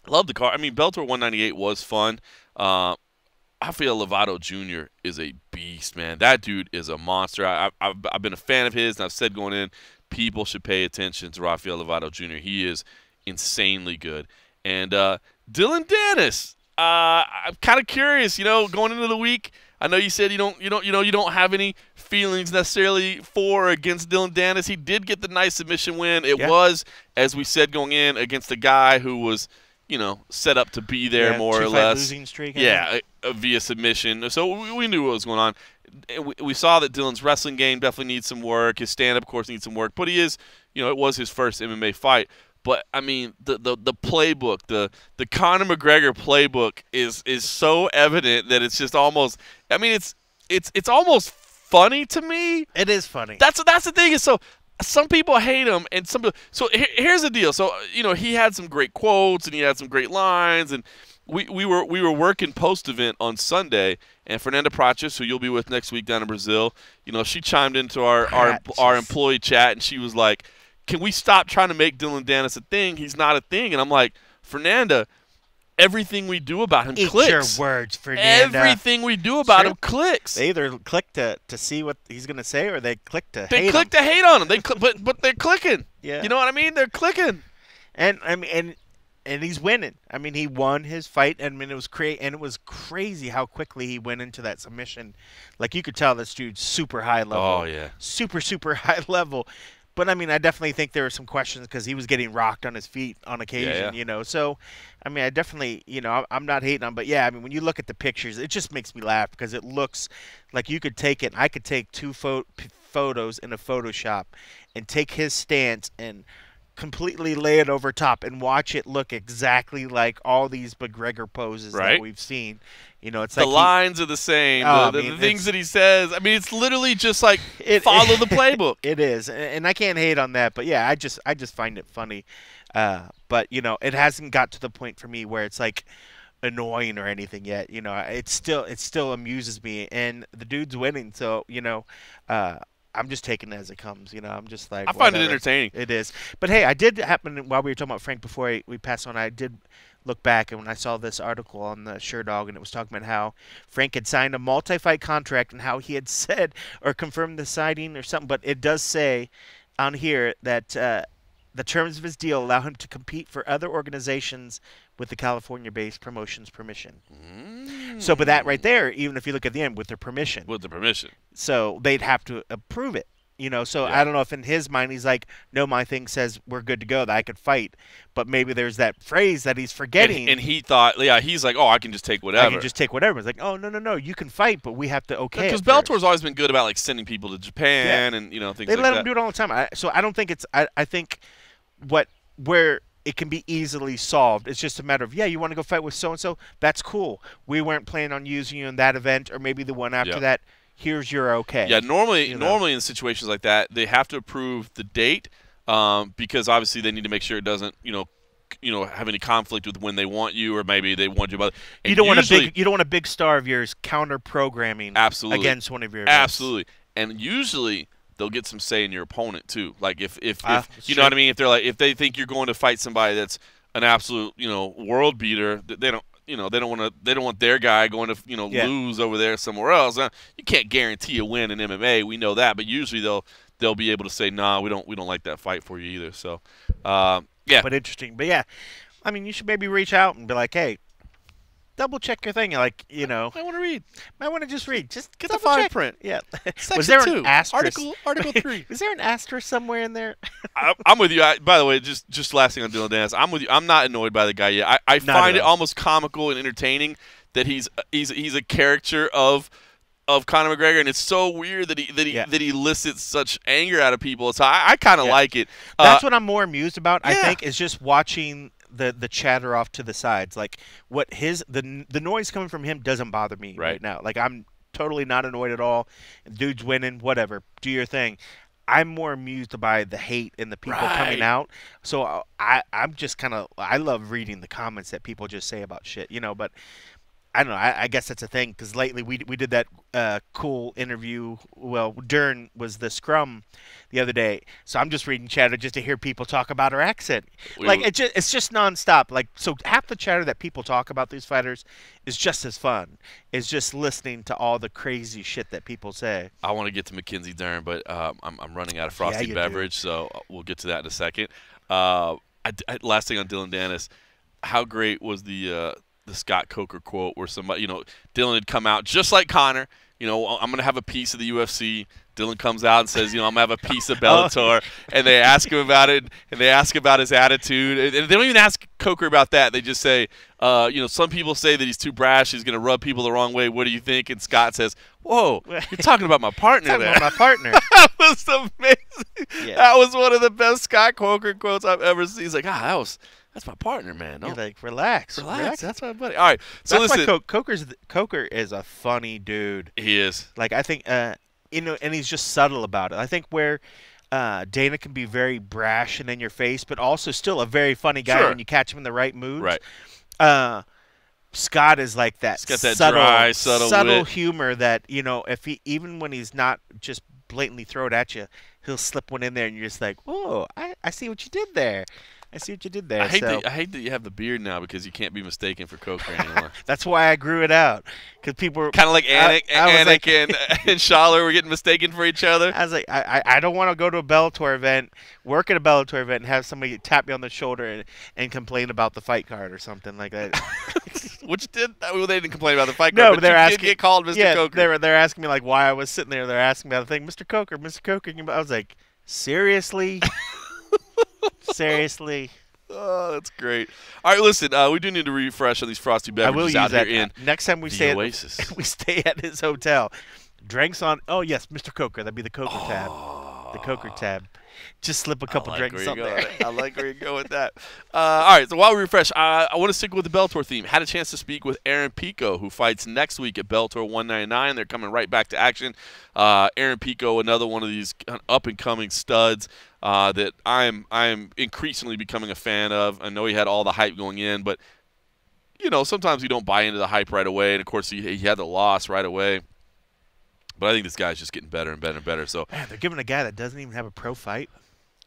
love the card. I mean, Bellator 198 was fun. Rafael Lovato Jr. is a beast, man. That dude is a monster. I've been a fan of his, and I've said going in, people should pay attention to Rafael Lovato Jr. He is insanely good. And Dylan Dennis, I'm kind of curious, going into the week. I know you said you don't have any feelings necessarily for or against Dylan Dennis. He did get the nice submission win. It was, as we said going in, against a guy who was, set up to be there more or less. Losing streak. Yeah, via submission. So we knew what was going on. we saw that Dylan's wrestling game definitely needs some work. His stand-up, of course, needs some work. But he is, it was his first MMA fight. But I mean, the playbook, the Conor McGregor playbook is so evident that it's just almost. I mean, it's almost funny to me. It is funny. That's the thing. Is so some people hate him, and some. So here's the deal. So he had some great quotes and he had some great lines, and we were working post event on Sunday, and Fernanda Praches, who you'll be with next week down in Brazil, she chimed into our employee chat, and she was like, can we stop trying to make Dylan Dennis a thing? He's not a thing. And I'm like, Fernanda, everything we do about him clicks. Your words, Fernanda. Everything we do about him clicks. They either click to see what he's going to say, or they click to hate him. They click to hate on him. But they're clicking. Yeah. You know what I mean? They're clicking. And I mean, and he's winning. I mean, he won his fight. I mean, it was crazy how quickly he went into that submission. Like, you could tell this dude's super high level. Oh yeah. Super high level. But, I mean, I definitely think there were some questions because he was getting rocked on his feet on occasion, So, I mean, I definitely, I'm not hating on. But, yeah, I mean, when you look at the pictures, it just makes me laugh because it looks like you could take it. I could take two photos in a Photoshop and take his stance and completely lay it over top and watch it look exactly like all these McGregor poses that we've seen. It's like the lines are the same. The things that he says. I mean, it's literally just like follow the playbook. It is, and I can't hate on that. But yeah, I just find it funny. But it hasn't got to the point for me where it's like annoying or anything yet. It still amuses me, and the dude's winning. So I'm just taking it as it comes. I'm just like, I find it entertaining. It is. But hey, I did happen while we were talking about Frank before we passed on. I did look back, and when I saw this article on the Sherdog, and it was talking about how Frank had signed a multi-fight contract and how he had said or confirmed the signing or something. But it does say on here that the terms of his deal allow him to compete for other organizations with the California-based promotion's permission. So, but that right there, even if you look at the end, with their permission. With the permission. So they'd have to approve it. So I don't know if in his mind he's like, no, my thing says we're good to go, that I could fight. But maybe there's that phrase that he's forgetting. And he thought, he's like, oh, I can just take whatever. I can just take whatever. It's like, oh, no, you can fight, but we have to okay it. Because Bellator's always been good about, like, sending people to Japan and, things like that. They let him do it all the time. So I don't think it's – I think where it can be easily solved. It's just a matter of, you want to go fight with so-and-so? That's cool. We weren't planning on using you in that event or maybe the one after that. Here's your okay. Yeah, normally in situations like that, they have to approve the date because obviously they need to make sure it doesn't, have any conflict with when they want you, or maybe they want you. But you don't want a big star of yours counter programming against one of your events. Absolutely, and usually they'll get some say in your opponent too. Like if you know what I mean, if they think you're going to fight somebody that's an absolute world beater, they don't. They don't want their guy going to lose over there somewhere else. You can't guarantee a win in MMA. We know that, but usually they'll be able to say, nah, we don't like that fight for you either. So But interesting. But yeah, I mean, you should maybe reach out and be like, hey, double check your thing. Like, I want to read. Might want to just read. Just get the fine print. Yeah. Was there an asterisk? Article 3. Was there an asterisk somewhere in there? I'm with you. By the way, just last thing on Dylan Dennis, I'm with you. I'm not annoyed by the guy yet. I find it almost comical and entertaining that he's a caricature of Conor McGregor, and it's so weird that he elicits such anger out of people. So I kind of like it. That's what I'm more amused about. I think is just watching the chatter off to the sides. Like what the noise coming from him doesn't bother me right now. Like I'm totally not annoyed at all. Dude's winning, whatever. Do your thing. I'm more amused by the hate and the people coming out. So I'm just I love reading the comments that people just say about shit, but I don't know. I guess that's a thing because lately we did that cool interview. Well, Dern was the scrum the other day, so I'm just reading chatter just to hear people talk about her accent. It's just nonstop. Like, so half the chatter that people talk about these fighters is just as fun. It's just listening to all the crazy shit that people say. I want to get to Mackenzie Dern, but I'm running out of frosty beverage, so we'll get to that in a second. Last thing on Dylan Dennis, how great was the Scott Coker quote where somebody, Dylan had come out just like Conor, I'm going to have a piece of the UFC. Dylan comes out and says, I'm going to have a piece of Bellator. And they ask him about it, and they ask about his attitude. And they don't even ask Coker about that. They just say, some people say that he's too brash. He's going to rub people the wrong way. What do you think? And Scott says, whoa, you're talking about my partner there. About my partner. That was amazing. Yeah. That was one of the best Scott Coker quotes I've ever seen. He's like, that's my partner, man. You're like, relax. That's my buddy. All right, so that's listen. Coker is a funny dude. He is. Like, I think, and he's just subtle about it. I think where Dana can be very brash and in your face, but also still a very funny guy when you catch him in the right mood. Right. Scott is like that. He's got that subtle, subtle humor that, if he, even when he's not just blatantly throw it at you, he'll slip one in there, and you're just like, whoa, I see what you did there. I hate that you have the beard now because you can't be mistaken for Coker anymore. That's why I grew it out, because people were kind of like Anik and Schaller were getting mistaken for each other. I was like, I don't want to go to a Bellator event, work at a Bellator event, and have somebody tap me on the shoulder and complain about the fight card or something like that. Which they didn't complain about the fight card. No, but they're asking. Get called Mr. Coker. They're asking me like why I was sitting there. They're asking me about the thing, Mr. Coker. I was like, seriously. Seriously. Oh, that's great. All right, listen, we do need to refresh on these frosty beverages out here in next time we stay Oasis. We stay at his hotel. Drinks on. Oh yes, Mr. Coker. That'd be the Coker tab. The Coker tab. Just slip a couple drinks on there. I like where you go with that. All right, so while we refresh, I want to stick with the Bellator theme. Had a chance to speak with Aaron Pico, who fights next week at Bellator 199. They're coming right back to action. Aaron Pico, another one of these up-and-coming studs that I'm increasingly becoming a fan of. I know he had all the hype going in, but sometimes you don't buy into the hype right away. And of course, he had the loss right away. But I think this guy's just getting better and better and better. So man, they're giving a guy that doesn't even have a pro fight.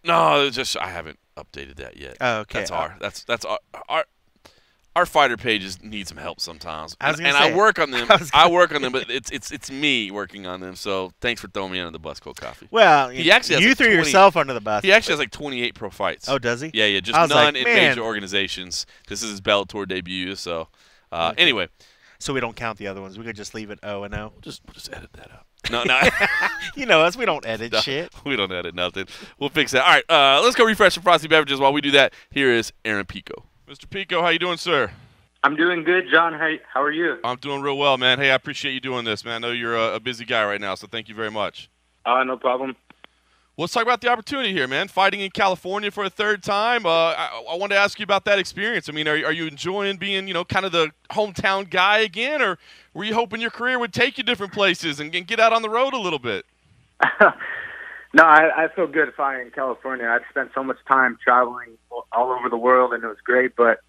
No, it's just I haven't updated that yet. Oh, okay. That's our fighter pages need some help sometimes. I work on them. I work on them, but it's me working on them. So thanks for throwing me under the bus, Cold Coffee. Well, you threw yourself under the bus. He actually has like 28 pro fights. Oh, does he? Yeah, just none in major organizations. This is his Bellator debut. So anyway. So we don't count the other ones. We could just leave it 0-0. We'll just edit that out. No. You know us. We don't edit shit. We don't edit nothing. We'll fix that. All right, let's go refresh some frosty beverages. While we do that, here is Aaron Pico. Mr. Pico, how you doing, sir? I'm doing good, John. How are you? I'm doing real well, man. Hey, I appreciate you doing this, man. I know you're a busy guy right now, so thank you very much. No problem. Well, let's talk about the opportunity here, man. Fighting in California for a third time. I wanted to ask you about that experience. I mean, are you enjoying being, kind of the hometown guy again, or were you hoping your career would take you different places and get out on the road a little bit? No, I feel good fighting in California. I've spent so much time traveling all over the world, and it was great, but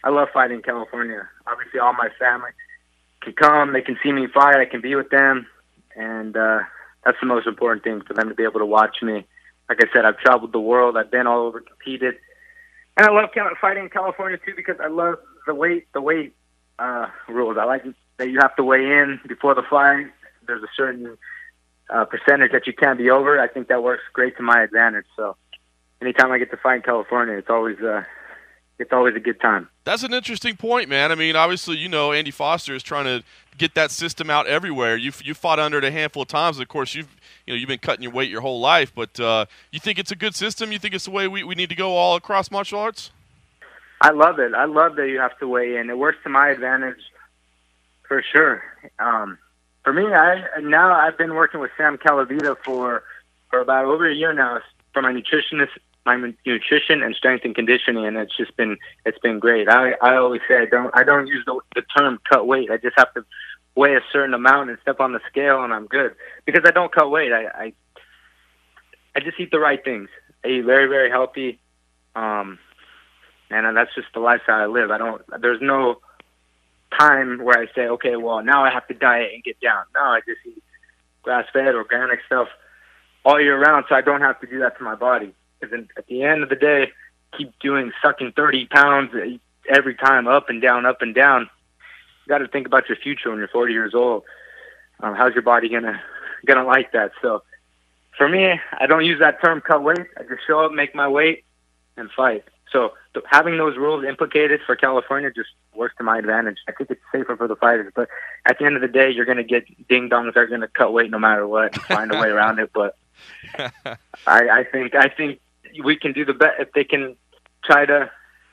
I love fighting in California. Obviously, all my family can come. They can see me fight. I can be with them, and that's the most important thing, for them to be able to watch me. Like I said, I've traveled the world. I've been all over, competed. And I love fighting in California, too, because I love the weight rules. I like that you have to weigh in before the fight. There's a certain percentage that you can't be over. I think that works great to my advantage. So anytime I get to fight in California, it's always a good time. That's an interesting point, man. I mean, obviously, Andy Foster is trying to get that system out everywhere. You fought under it a handful of times. Of course, you've been cutting your weight your whole life, but you think it's a good system? You think it's the way we need to go all across martial arts? I love it. I love that you have to weigh in. It works to my advantage for sure. For me, I've been working with Sam Calavita for about over a year now for my nutritionist. My nutrition and strength and conditioning, and it's been great. I always say I don't use the term cut weight. I just have to weigh a certain amount and step on the scale, and I'm good. Because I don't cut weight. I just eat the right things. I eat very, very healthy, and that's just the lifestyle I live. There's no time where I say, okay, well, now I have to diet and get down. No, I just eat grass-fed, organic stuff all year round, so I don't have to do that to my body. Because at the end of the day, keep sucking 30 pounds every time, up and down, up and down. You got to think about your future when you're 40 years old. How's your body gonna like that? So for me, I don't use that term cut weight. I just show up, make my weight, and fight. So having those rules implicated for California just works to my advantage. I think it's safer for the fighters, but at the end of the day, you're going to get ding-dongs that are going to cut weight no matter what and find a way around it. But I think we can do the best. If they can try to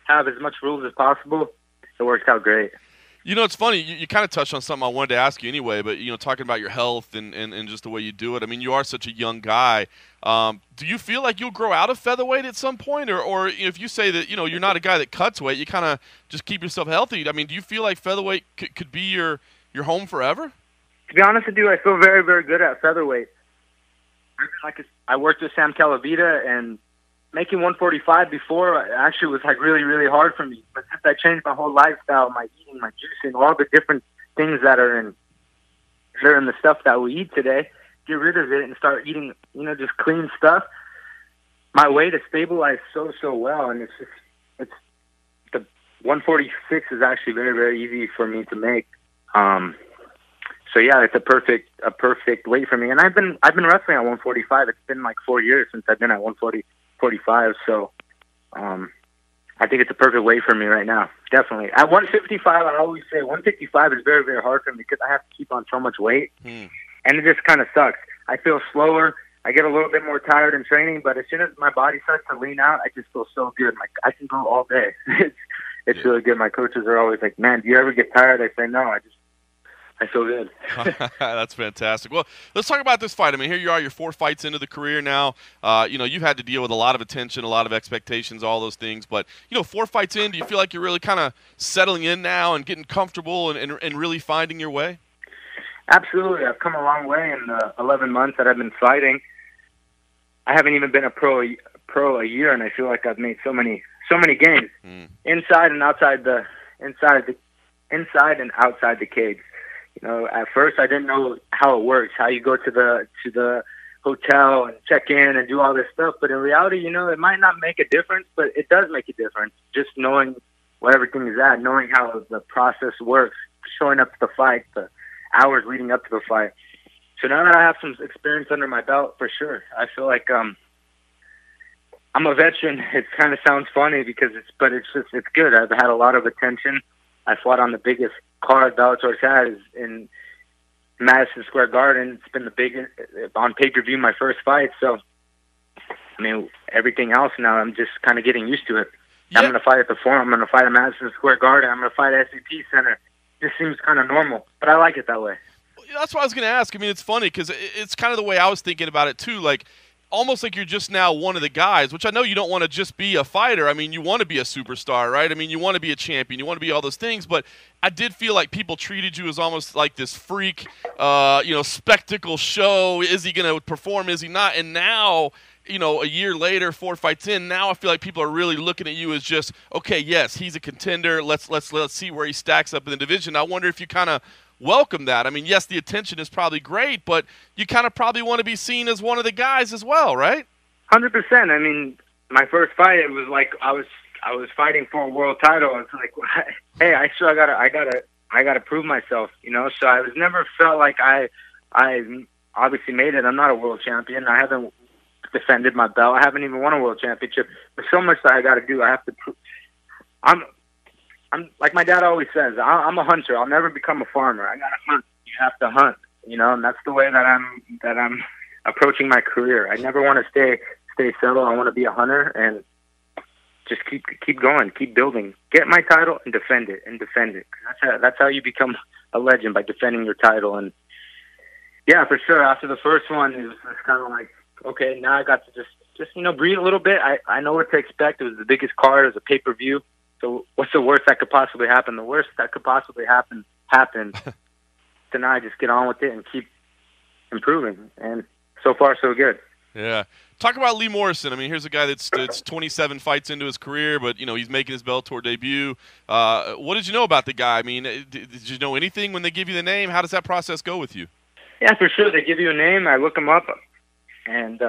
have as much rules as possible, it works out great. You know, it's funny. You kind of touched on something I wanted to ask you anyway, but, talking about your health and just the way you do it. I mean, you are such a young guy. Do you feel like you'll grow out of featherweight at some point? Or if you say that, you're not a guy that cuts weight, you kind of just keep yourself healthy. I mean, do you feel like featherweight could be your home forever? To be honest with you, I feel very, very good at featherweight. I worked with Sam Calavita, and making 145 before actually was really, really hard for me. But since I changed my whole lifestyle, my eating, my juicing, all the different things that are in the stuff that we eat today, get rid of it and start eating, just clean stuff, my weight has stabilized so well. And it's the 146 is actually very, very easy for me to make. So yeah, it's a perfect weight for me. And I've been wrestling at 145. It's been like 4 years since I've been at 145. So I think it's a perfect weight for me right now. Definitely. At 155, I always say 155 is very, very hard for me because I have to keep on so much weight. And it just kind of sucks. I feel slower. I get a little bit more tired in training, but as soon as my body starts to lean out, I just feel so good. Like, I can go all day. It's really good. My coaches are always like, man, do you ever get tired? I say, no, I feel good. That's fantastic. Well, let's talk about this fight. I mean, here you are, you're 4 fights into the career now. You've had to deal with a lot of attention, a lot of expectations, all those things. But, 4 fights in, do you feel like you're really kind of settling in now and getting comfortable and really finding your way? Absolutely. I've come a long way in the 11 months that I've been fighting. I haven't even been a pro a year, and I feel like I've made so many gains inside and outside inside and outside the cage. At first I didn't know how it works, how you go to the hotel and check in and do all this stuff. But in reality, it might not make a difference, but it does make a difference. Just knowing where everything is at, knowing how the process works, showing up to the fight, the hours leading up to the fight. So now that I have some experience under my belt, for sure, I feel like I'm a veteran. It kind of sounds funny because it's good. I've had a lot of attention. I fought on the biggest card Bellator's had is in Madison Square Garden. It's been the biggest on pay-per-view, my first fight. So, I mean, everything else now, I'm just kind of getting used to it. Yeah. I'm going to fight at the Forum. I'm going to fight at Madison Square Garden. I'm going to fight at SAP Center. This seems kind of normal, but I like it that way. That's what I was going to ask. I mean, it's funny because it's kind of the way I was thinking about it too. Like, almost like you're just now one of the guys, which I know you don't want to just be a fighter. I mean, you want to be a superstar, right? I mean, you want to be a champion. You want to be all those things. But I did feel like people treated you as almost like this freak, spectacle show. Is he going to perform? Is he not? And now, a year later, 4 fights in, now I feel like people are really looking at you as just, okay, yes, he's a contender. Let's see where he stacks up in the division. I wonder if you kind of welcome that. I mean, yes, the attention is probably great, but you kind of probably want to be seen as one of the guys as well, right? 100%. I mean, my first fight, it was like I was fighting for a world title. It's like, hey, I gotta prove myself, So I was never felt like I obviously made it. I'm not a world champion. I haven't defended my belt. I haven't even won a world championship. There's so much that I got to do. I have to prove. I'm like my dad always says, I'm a hunter. I'll never become a farmer. I gotta hunt. You have to hunt, and that's the way that I'm approaching my career. I never want to stay settled. I want to be a hunter and just keep going, keep building, get my title and defend it. That's how you become a legend, by defending your title. And yeah, for sure. After the first one, it was kind of like, okay, now I got to just breathe a little bit. I know what to expect. It was the biggest card. It was a pay-per-view. So what's the worst that could possibly happen? The worst that could possibly happen happened. So now I just get on with it and keep improving. And so far, so good. Yeah. Talk about Lee Morrison. I mean, here's a guy that's 27 fights into his career, but, he's making his Bellator debut. What did you know about the guy? I mean, did you know anything when they give you the name? How does that process go with you? Yeah, for sure. They give you a name. I look him up, and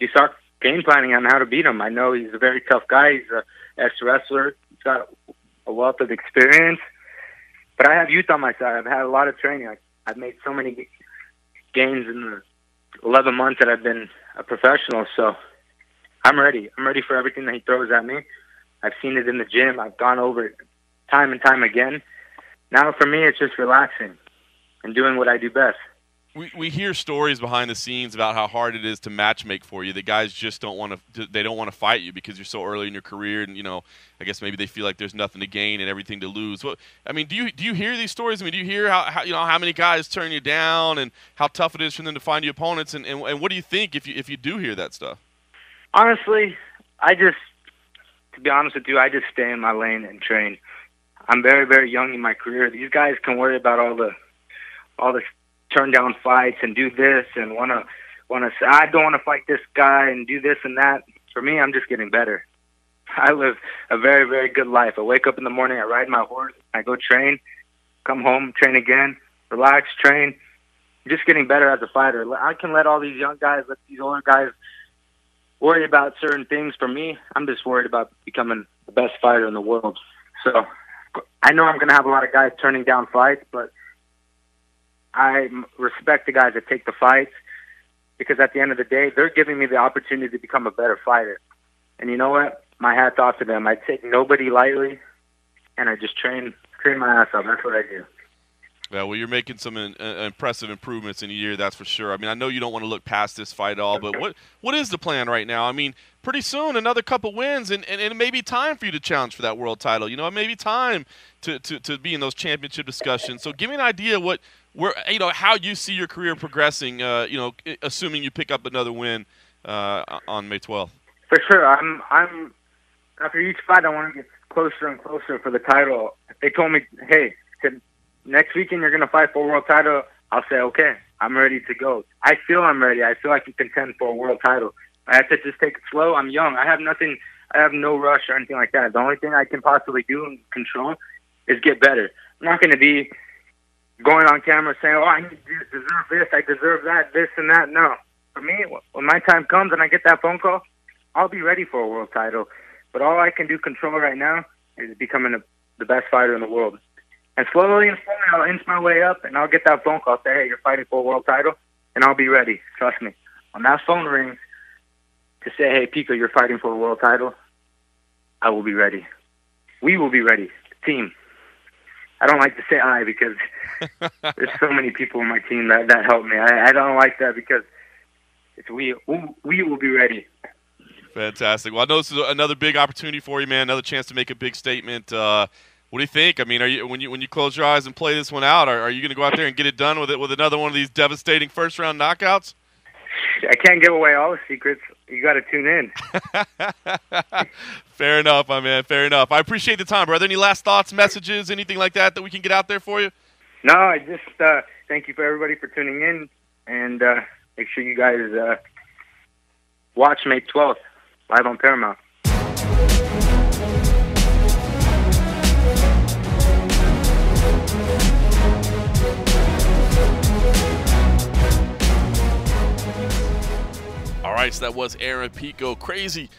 you start game planning on how to beat him. I know he's a very tough guy. He's a ex-wrestler. He's got a wealth of experience. But I have youth on my side. I've had a lot of training. I've made so many gains in the 11 months that I've been a professional. So I'm ready. I'm ready for everything that he throws at me. I've seen it in the gym. I've gone over it time and time again. Now for me, it's just relaxing and doing what I do best. We hear stories behind the scenes about how hard it is to matchmake for you. The guys just don't want to fight you because you're so early in your career, and I guess maybe they feel like there's nothing to gain and everything to lose. What I mean, do you hear these stories? I mean, do you hear how many guys turn you down and how tough it is for them to find you opponents? And what do you think if you do hear that stuff? Honestly, to be honest with you, I just stay in my lane and train. I'm very, very young in my career. These guys can worry about all the turn down fights and do this and want to say, I don't want to fight this guy and do this and that. For me, I'm just getting better. I live a very, very good life. I wake up in the morning, I ride my horse, I go train, come home, train again, relax, train. I'm just getting better as a fighter. I can let all these young guys, let these older guys worry about certain things. For me, I'm just worried about becoming the best fighter in the world. So I know I'm going to have a lot of guys turning down fights, but I respect the guys that take the fights because at the end of the day, they're giving me the opportunity to become a better fighter. And you know what? My hat's off to them. I take nobody lightly, and I just train my ass off. That's what I do. Yeah, well, you're making some impressive improvements in a year, that's for sure. I mean, I know you don't want to look past this fight at all, but what is the plan right now? I mean, pretty soon, another couple wins, and it may be time for you to challenge for that world title. It may be time to be in those championship discussions. So give me an idea how you see your career progressing, assuming you pick up another win on May 12th. For sure. I'm after each fight, I want to get closer and closer for the title. If they told me, hey, next weekend you're going to fight for a world title, I'll say, okay, I'm ready to go. I feel I'm ready. I feel I can contend for a world title. I have to just take it slow. I'm young. I have nothing. I have no rush or anything like that. The only thing I can possibly do and control is get better. I'm not going to be going on camera saying, oh, I deserve this, I deserve that, this and that. No. For me, when my time comes and I get that phone call, I'll be ready for a world title. But all I can do control right now is becoming the best fighter in the world. And slowly I'll inch my way up, and I'll get that phone call, say, hey, you're fighting for a world title, and I'll be ready. Trust me. When that phone rings to say, hey, Pico, you're fighting for a world title, I will be ready. We will be ready. The team. I don't like to say I because there's so many people on my team that help me. I don't like that because it's we will be ready. Fantastic. Well, I know this is another big opportunity for you, man. Another chance to make a big statement. What do you think? I mean, when you close your eyes and play this one out, are you going to go out there and get it done with another one of these devastating first round knockouts? I can't give away all the secrets. You got to tune in. Fair enough, my man. Fair enough. I appreciate the time, brother. Any last thoughts, messages, anything like that we can get out there for you? No, I just thank you for everybody for tuning in, and make sure you guys watch May 12th live on Paramount. All right, so that was Aaron Pico. Crazy.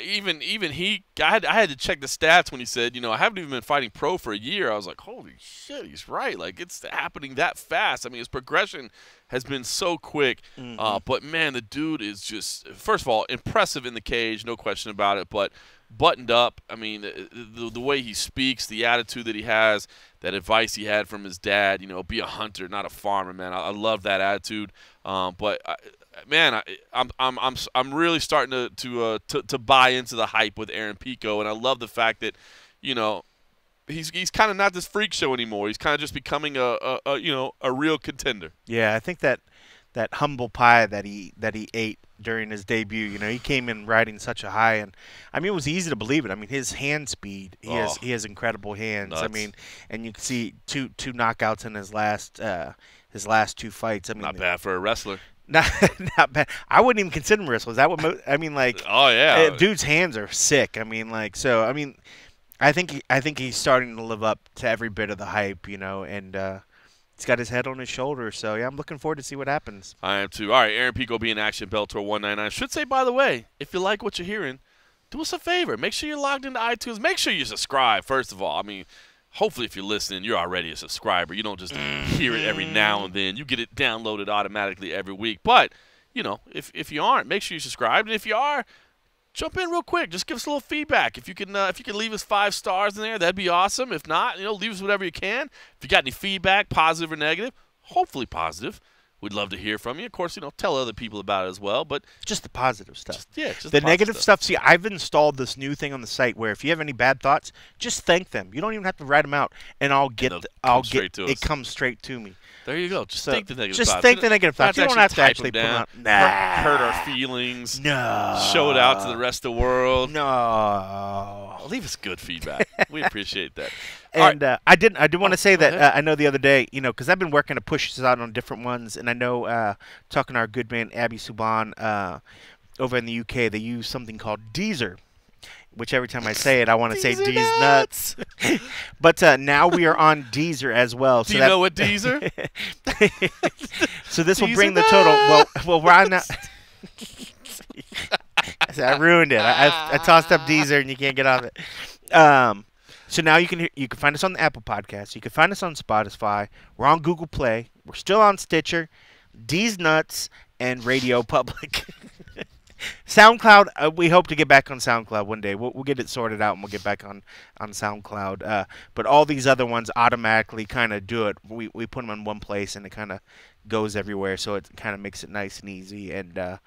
Even I had to check the stats when he said, I haven't even been fighting pro for a year. I was like, holy shit, he's right. Like, it's happening that fast. I mean, his progression has been so quick. Mm-hmm. But, man, the dude is just, first of all, impressive in the cage, no question about it. But buttoned up, I mean, the way he speaks, the attitude that he has, that advice he had from his dad, be a hunter, not a farmer, man. I love that attitude. Man, I'm really starting to buy into the hype with Aaron Pico, and I love the fact that, he's kind of not this freak show anymore. He's kind of just becoming a real contender. Yeah, I think that humble pie that he ate during his debut, he came in riding such a high, and I mean it was easy to believe it. I mean his hand speed, he has incredible hands. Nuts. I mean, and you can see two knockouts in his last two fights. I mean, Not bad for a wrestler. Not bad. I wouldn't even consider him wrestlers. That would I mean, like, oh yeah, dude's hands are sick. I mean, like, so I mean, I think he's starting to live up to every bit of the hype, and he's got his head on his shoulder. So yeah, I'm looking forward to see what happens. I am too. All right, Aaron Pico being action, Bellator 199. Should say, by the way, if you like what you're hearing, do us a favor. Make sure you're logged into iTunes. Make sure you subscribe. First of all, I mean, hopefully if you're listening, you're already a subscriber. You don't just hear it every now and then. You get it downloaded automatically every week. But, if you aren't, make sure you subscribe. And if you are, jump in real quick. Just give us a little feedback. If you can leave us 5 stars in there, that'd be awesome. If not, leave us whatever you can. If you got any feedback, positive or negative, hopefully positive, we'd love to hear from you. Of course, tell other people about it as well. But just the positive stuff. Just the negative stuff. See, I've installed this new thing on the site where if you have any bad thoughts, just thank them. You don't even have to write them out, and it comes straight to me. There you go. Just think the negative thoughts. Just think the negative thoughts. You don't have to actually put them out. Nah. Hurt our feelings. No. Show it out to the rest of the world. No. Leave us good feedback. We appreciate that. And I did want to say that I know the other day, because I've been working to push this out on different ones, and I know talking to our good man Abby Subban over in the UK, they use something called Deezer, which every time I say it, I want to say D's nuts. But now we are on Deezer as well. Do you know what Deezer? So this will bring the total. Well, we're on now. I ruined it. I tossed up Deezer and you can't get off it. So now you can find us on the Apple Podcasts. You can find us on Spotify. We're on Google Play. We're still on Stitcher, D's Nuts, and Radio Public. SoundCloud, we hope to get back on SoundCloud one day. We'll get it sorted out and we'll get back on SoundCloud. But all these other ones automatically kind of do it. We put them in one place and it kind of goes everywhere, so it kind of makes it nice and easy. And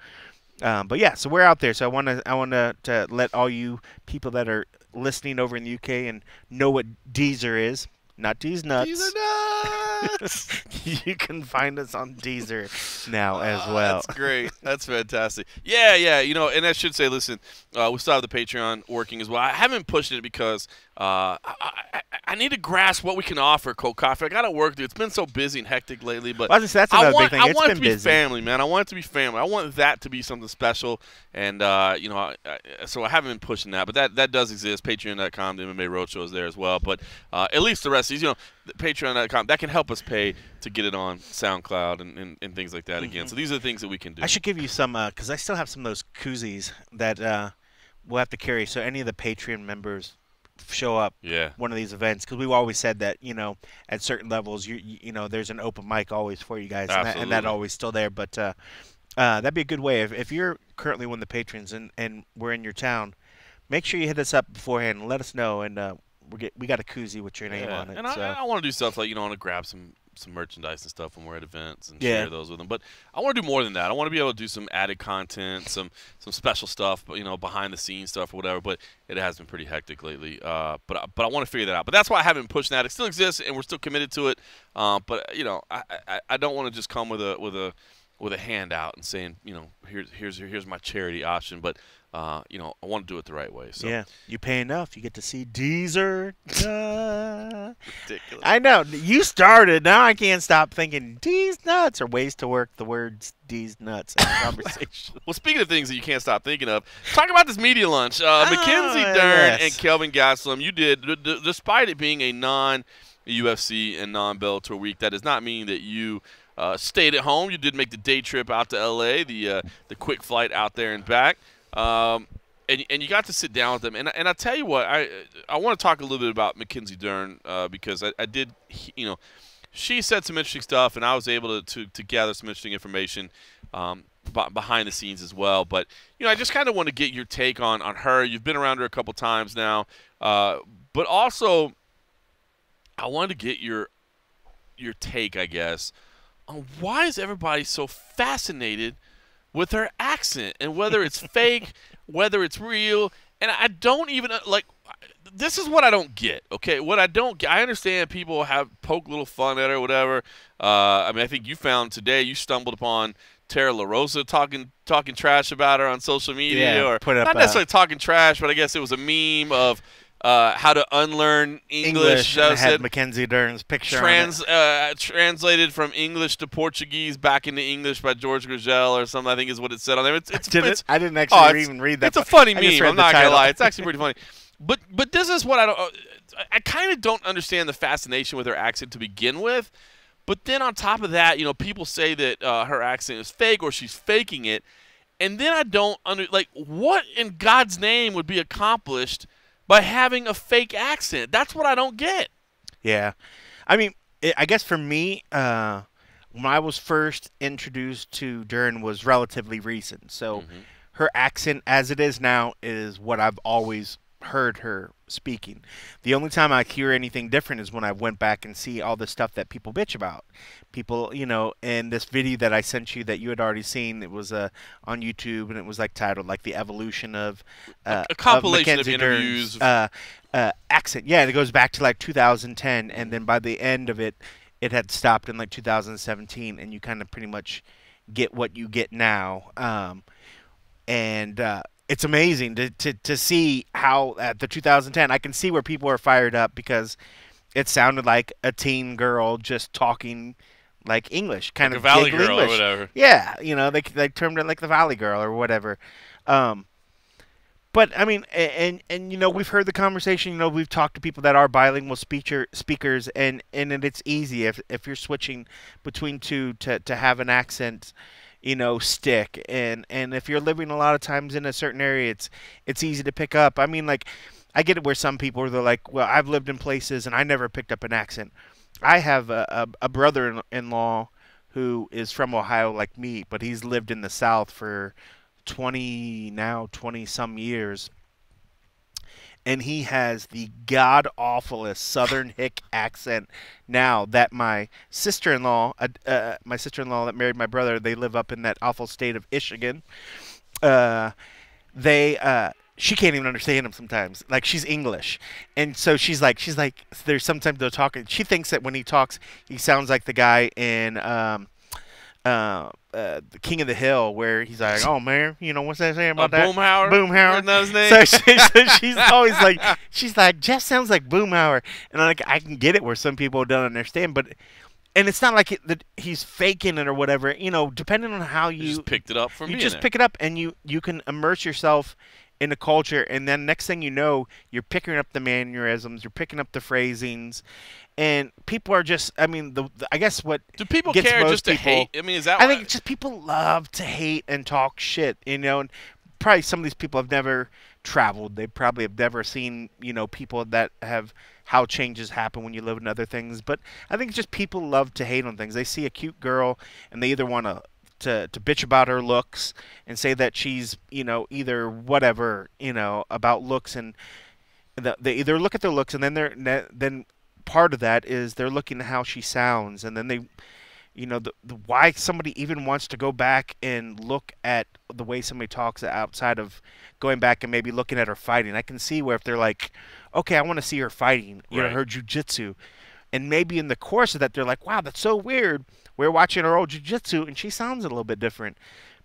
but yeah, so we're out there. So I want to let all you people that are listening over in the UK and know what Deezer is. Not D's Nuts. Deezer Nuts. You can find us on Deezer now as well. That's great. That's fantastic. Yeah. And I should say, listen, we still have the Patreon working as well. I haven't pushed it because I need to grasp what we can offer Cold Coffee. I got to work, dude. It's been so busy and hectic lately. But that's another big thing. I want it to be family, man. I want it to be family. I want that to be something special. And, so I haven't been pushing that. But that does exist. Patreon.com, the MMA Roadshow is there as well. But at least the rest of these, Patreon.com, that can help us pay to get it on SoundCloud and things like that again. So these are the things that we can do. I should give you some, because I still have some of those koozies that we'll have to carry. So any of the Patreon members show up one of these events, because we've always said that at certain levels there's an open mic always for you guys, and that always still there. But that'd be a good way if you're currently one of the patrons and we're in your town, make sure you hit us up beforehand and let us know, and we got a koozie with your name on it. And I want to do stuff like I want to grab some merchandise and stuff when we're at events and share those with them. But I want to do more than that. I want to be able to do some added content, some special stuff, behind the scenes stuff or whatever. But it has been pretty hectic lately. But I want to figure that out. But that's why I haven't pushed that. It still exists and we're still committed to it. But I don't want to just come with a handout and saying here's my charity option. But I want to do it the right way. So yeah, you pay enough, you get to see Deezer. Ridiculous. I know you started. Now I can't stop thinking D's Nuts or ways to work the words D's Nuts in conversation. Well, speaking of things that you can't stop thinking of, talk about this media lunch. Mackenzie Dern and Kelvin Gastelum, you did, despite it being a non-UFC and non-Bellator week, that does not mean that you stayed at home. You did make the day trip out to L.A., the quick flight out there and back. And you got to sit down with them, and I tell you what, I want to talk a little bit about Mackenzie Dern because I did, she said some interesting stuff, and I was able to gather some interesting information behind the scenes as well. But I just kind of want to get your take on her. You've been around her a couple times now, but also I wanted to get your take, I guess, on why is everybody so fascinated with her accent, and whether it's fake, whether it's real. And I don't even, this is what I don't get, okay? What I don't get, I understand people poke a little fun at her or whatever. I think you found today, you stumbled upon Tara LaRosa talking trash about her on social media, or not necessarily talking trash, but I guess it was a meme of how to unlearn English. And had Mackenzie Dern's picture translated from English to Portuguese back into English by George Gurgel or something, I think is what it said on there. I didn't actually even read that. It's a funny meme. I'm not going to lie. It's actually pretty funny. But this is what I kind of don't understand the fascination with her accent to begin with. But then on top of that, people say that her accent is fake or she's faking it. And then I don't what in God's name would be accomplished by having a fake accent? That's what I don't get. Yeah. I guess for me, when I was first introduced to Dern was relatively recent. So her accent as it is now is what I've always heard her speaking. The only time I hear anything different is when I went back and see all the stuff that people bitch about. People, in this video that I sent you that you had already seen, it was on YouTube, and it was like titled like the evolution of a compilation Mackenzie of interviews. Accent. Yeah, it goes back to like 2010, and then by the end of it, it had stopped in like 2017, and you kind of pretty much get what you get now. It's amazing to see how at the 2010, I can see where people are fired up because it sounded like a teen girl just talking like English, kind like of a Valley English. Girl or whatever. Yeah, they termed it like the Valley Girl or whatever. But I mean, and we've heard the conversation. We've talked to people that are bilingual speakers, and it's easy if you're switching between two to have an accent, stick. And if you're living a lot of times in a certain area, it's easy to pick up. I mean, like, I get it where some people are like, well, I've lived in places and I never picked up an accent. I have a brother-in-law who is from Ohio like me, but he's lived in the South for 20 some years, and he has the god-awfulest Southern hick accent now that my sister-in-law that married my brother, they live up in that awful state of Michigan. She can't even understand him sometimes. Like, she's English. And so she's like, there's sometimes they're talking. She thinks that when he talks, he sounds like the guy in the King of the Hill, where he's like, oh, man, what's that saying about that? Boomhauer? Boomhauer. Isn't that his name? So she's always like, Jeff sounds like Boomhauer. And I can get it where some people don't understand, but... And it's not like that he's faking it or whatever. Depending on how you just picked it up from you pick it up, and you can immerse yourself in the culture, and then next thing you know, you're picking up the mannerisms, you're picking up the phrasings, and people are just. I mean, I guess what do people gets care most just to people, hate? I mean, is that? I think just people love to hate and talk shit. And probably some of these people have never traveled. They probably have never seen people that have how changes happen when you live in other things. But I think it's just people love to hate on things. They see a cute girl and they either want to bitch about her looks and say that she's either whatever about looks, and they either look at their looks, and then part of that is they're looking at how she sounds, and then they why somebody even wants to go back and look at the way somebody talks outside of going back and maybe looking at her fighting. I can see where if they're like, okay, I want to see her fighting, right, her jiu-jitsu. And maybe in the course of that, they're like, wow, that's so weird. We're watching her old jiu-jitsu, and she sounds a little bit different.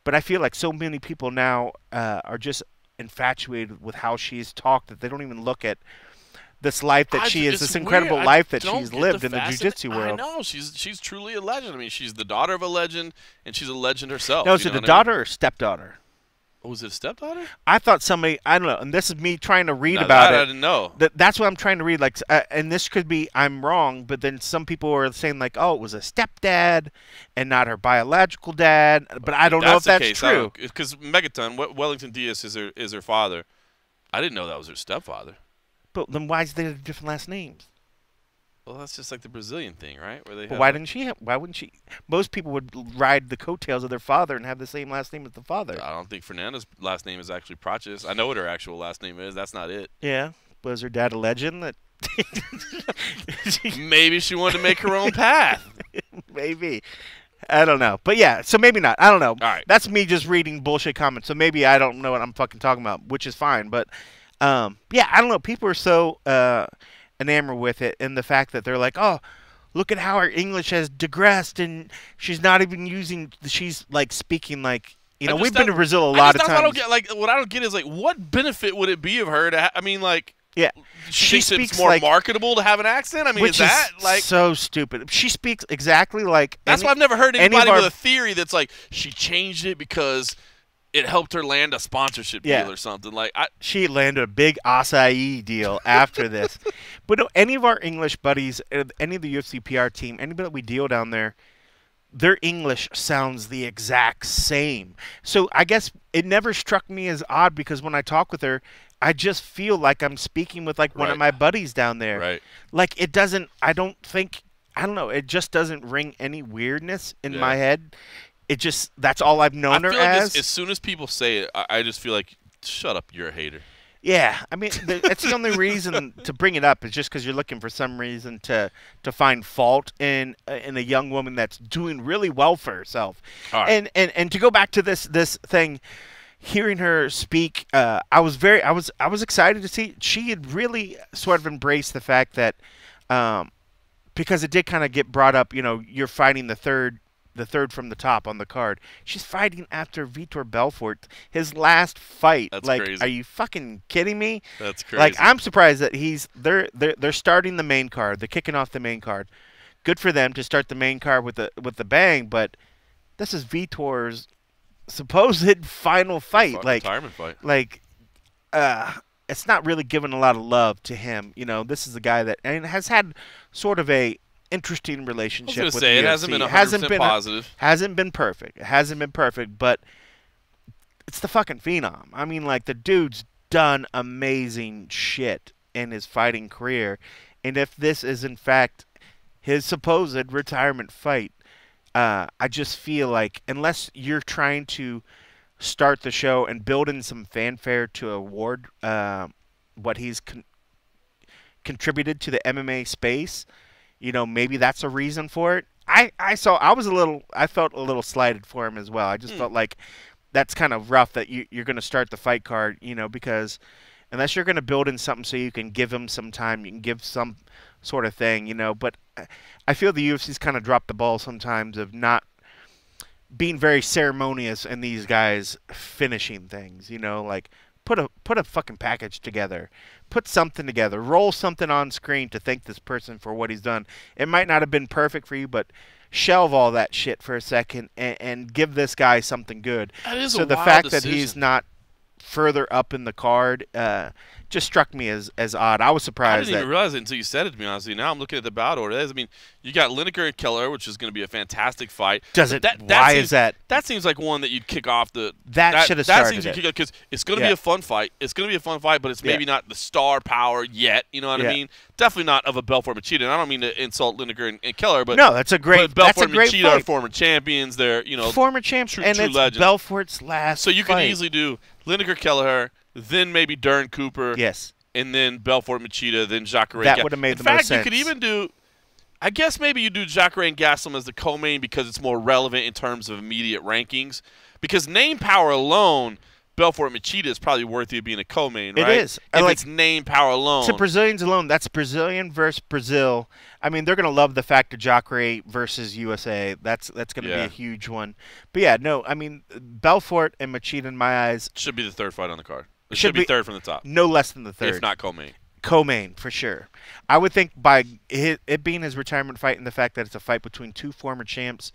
But I feel like so many people now are just infatuated with how she's talked that they don't even look at this life that she is, this incredible life that she's lived in the jiu-jitsu world. I know. She's truly a legend. I mean, she's the daughter of a legend, and she's a legend herself. No, is it a daughter or stepdaughter? Oh, was it a stepdaughter? I thought somebody, I don't know, and this is me trying to read about it. I didn't know. That's what I'm trying to read. Like, and this could be, I'm wrong, but then some people are saying, like, oh, it was a stepdad and not her biological dad. But I don't know if that's true. Because Megaton, Wellington Diaz is her father. I didn't know that was her stepfather. But then why is there different last names? Well, that's just like the Brazilian thing, right? Where they. But why wouldn't she? Most people would ride the coattails of their father and have the same last name as the father. I don't think Fernanda's last name is actually Praches. I know what her actual last name is. That's not it. Yeah. Was her dad a legend? Maybe she wanted to make her own path. Maybe. I don't know. But yeah, so maybe not. I don't know. All right. That's me just reading bullshit comments. So maybe I don't know what I'm fucking talking about, which is fine. But yeah, I don't know. People are so enamored with it, and the fact that they're like, oh, look at how her English has digressed, and she's not even using. She's like speaking like we've been to Brazil a lot of times. I don't get, like, what I don't get is like, what benefit would it be of her to? I mean, like, yeah, she thinks it's more marketable to have an accent. I mean, which is that like so stupid? She speaks exactly like. That's why I've never heard anybody with a theory that's like she changed it because it helped her land a sponsorship deal or something. Like she landed a big acai deal after this. But no, any of our English buddies, any of the UFC PR team, anybody that we deal down there, their English sounds the exact same. So I guess it never struck me as odd because when I talk with her, I just feel like I'm speaking with like one of my buddies down there. Right. Like it doesn't. I don't know. It just doesn't ring any weirdness in my head. that's all I've known her I feel like as. as soon as people say it, I just feel like, shut up, you're a hater. Yeah, I mean, it's the only reason to bring it up is just because you're looking for some reason to find fault in a young woman that's doing really well for herself. All right. And to go back to this thing, hearing her speak, I was excited to see she had really sort of embraced the fact that because it did kind of get brought up, you're fighting the third from the top on the card. She's fighting after Vitor Belfort, his last fight. That's like, crazy. Are you fucking kidding me? That's crazy. Like, I'm surprised that they're starting the main card. They're kicking off the main card. Good for them to start the main card with the bang, but this is Vitor's supposed final fight. Retirement fight. Like, it's not really giving a lot of love to him. This is a guy that has had sort of a interesting relationship I was with gonna say, the it UFC. hasn't been 100% positive. Hasn't been perfect, but it's the fucking phenom. I mean, like, the dude's done amazing shit in his fighting career, and if this is in fact his supposed retirement fight, I just feel like unless you're trying to start the show and build in some fanfare to award what he's contributed to the MMA space, maybe that's a reason for it. I felt a little slighted for him as well. I just felt like that's kind of rough that you're going to start the fight card, because unless you're going to build in something so you can give him some time, you can give some sort of thing, But I feel the UFC's kind of dropped the ball sometimes of not being very ceremonious in these guys finishing things, like put a fucking package together. Put something together. Roll something on screen to thank this person for what he's done. It might not have been perfect for you, but shelve all that shit for a second and give this guy something good. That is so a the wild fact decision. that he's not further up in the card just struck me as odd. I was I surprised didn't even realize it until you said it to me, honestly. Now I'm looking at the bout order. I mean, you got Lineker and Keller, which is going to be a fantastic fight. Why is that? That seems like one that you'd kick off the. That should have started seems it. because it's going to be a fun fight. It's going to be a fun fight, but it's maybe not the star power yet. You know what I mean? Definitely not of a Belfort Machida. And I don't mean to insult Lineker and Keller, but no, that's a great. But Belfort that's a great and Machida fight. are former champions. They're former champions, true it's legends. Belfort's last. So you could fight. easily do Lineker Kelleher, then maybe Dern Cooper. Yes. And then Belfort Machida, then Jacare. That would have made the most sense. In fact, you could even do, I guess maybe you do Jacare and Gastelum as the co-main because it's more relevant in terms of immediate rankings. Because name power alone, Belfort Machida is probably worthy of being a co-main, right? It is. If it's name power alone. To Brazilians alone, that's Brazilian versus Brazil. I mean, they're going to love the fact of Jacare versus USA. That's going to be a huge one. But yeah, no, I mean, Belfort and Machida, in my eyes, should be the third fight on the card. It should be third from the top. No less than the third. If not co-main. Co-main, for sure. I would think by it being his retirement fight and the fact that it's a fight between two former champs,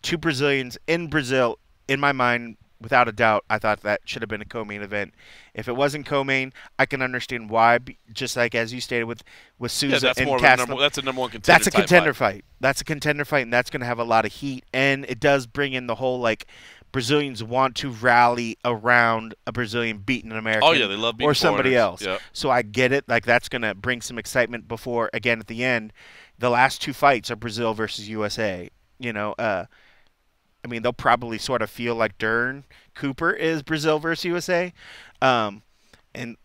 two Brazilians in Brazil, in my mind, without a doubt, I thought that should have been a co-main event. If it wasn't co-main, I can understand why, just like as you stated with Souza and Gastelum. That's a number one contender. That's a contender fight. That's a contender fight, and that's going to have a lot of heat. And it does bring in the whole, like, Brazilians want to rally around a Brazilian beating an American. Oh, yeah, they love beating or somebody foreigners. else. Yep. So I get it. Like, that's going to bring some excitement before, again, at the end, the last two fights are Brazil versus USA. I mean, they'll probably sort of feel like Dern Cooper is Brazil versus USA. And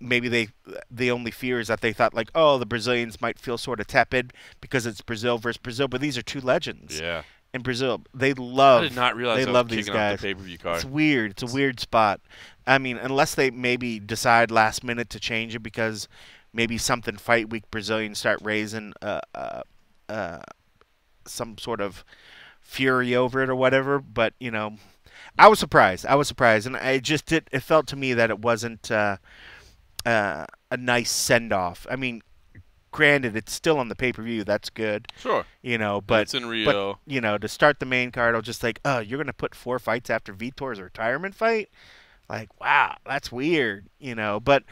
maybe the only fear is that they thought, like, oh, the Brazilians might feel sort of tepid because it's Brazil versus Brazil. But these are two legends. Yeah. In Brazil, they love. I did not realize they love these guys. The pay-per-view card. It's weird. It's a weird spot. I mean, unless they maybe decide last minute to change it because maybe something fight week Brazilians start raising some sort of fury over it or whatever. But I was surprised. And it felt to me that it wasn't a nice send off. I mean, granted, it's still on the pay-per-view. That's good. Sure. But it's in Rio. But, to start the main card, I'll just like, oh, you're going to put 4 fights after Vitor's retirement fight? Like, wow, that's weird, But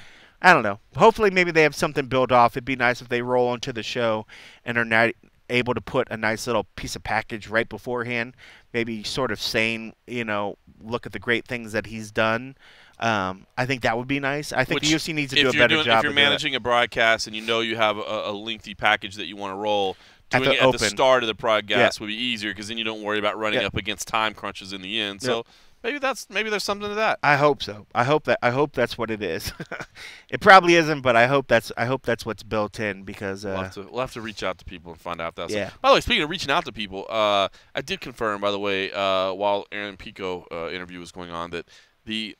I don't know. Hopefully maybe they have something built off. It'd be nice if they roll into the show and are not able to put a nice little piece of package right beforehand. Maybe sort of saying, look at the great things that he's done. I think that would be nice. I think the UFC needs to do a better job. If you're managing a broadcast and you have a lengthy package that you want to roll, doing it at the start of the podcast Yeah. would be easier because then you don't worry about running Yeah. up against time crunches in the end. Yeah. So maybe there's something to that. I hope so. I hope that's what it is. It probably isn't, but I hope that's what's built in because We'll have to reach out to people and find out if that's. Yeah. By the way, speaking of reaching out to people, I did confirm, by the way, while Aaron Pico interview was going on, that the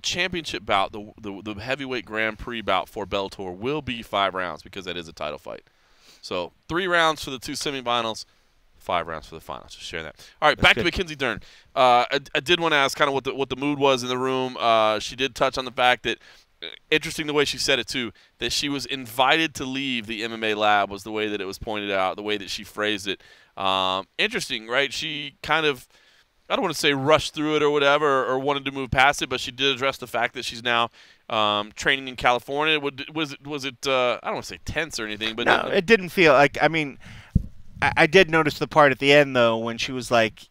championship bout, the heavyweight Grand Prix bout for Bellator will be 5 rounds because that is a title fight. So 3 rounds for the 2 semifinals, 5 rounds for the finals. Just share that. All right, back to Mackenzie Dern. I did want to ask kind of what the mood was in the room. She did touch on the fact that, interesting the way she said it too, that she was invited to leave the MMA lab was the way that it was pointed out, the way that she phrased it. Interesting, right? She kind of, I don't want to say rushed through it or whatever or wanted to move past it, but she did address the fact that she's now training in California. Was it I don't want to say tense or anything, but no, it didn't feel like. I mean, I did notice the part at the end though when she was like,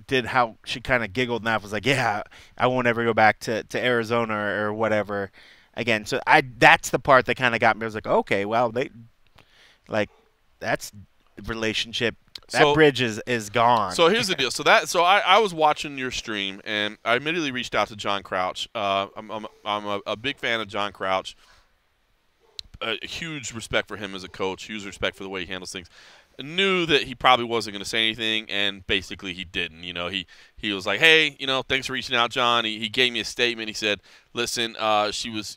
did how she kind of giggled and I was like, yeah, I won't ever go back to Arizona or whatever again. So that's the part that kind of got me. I was like, okay, well that's relationship. That bridge is gone. So here's the deal. So I was watching your stream and I immediately reached out to John Crouch. I'm a big fan of John Crouch. A huge respect for him as a coach. Huge respect for the way he handles things. I knew that he probably wasn't going to say anything, and basically he didn't. He was like, hey, thanks for reaching out, John. He gave me a statement. He said, listen, she was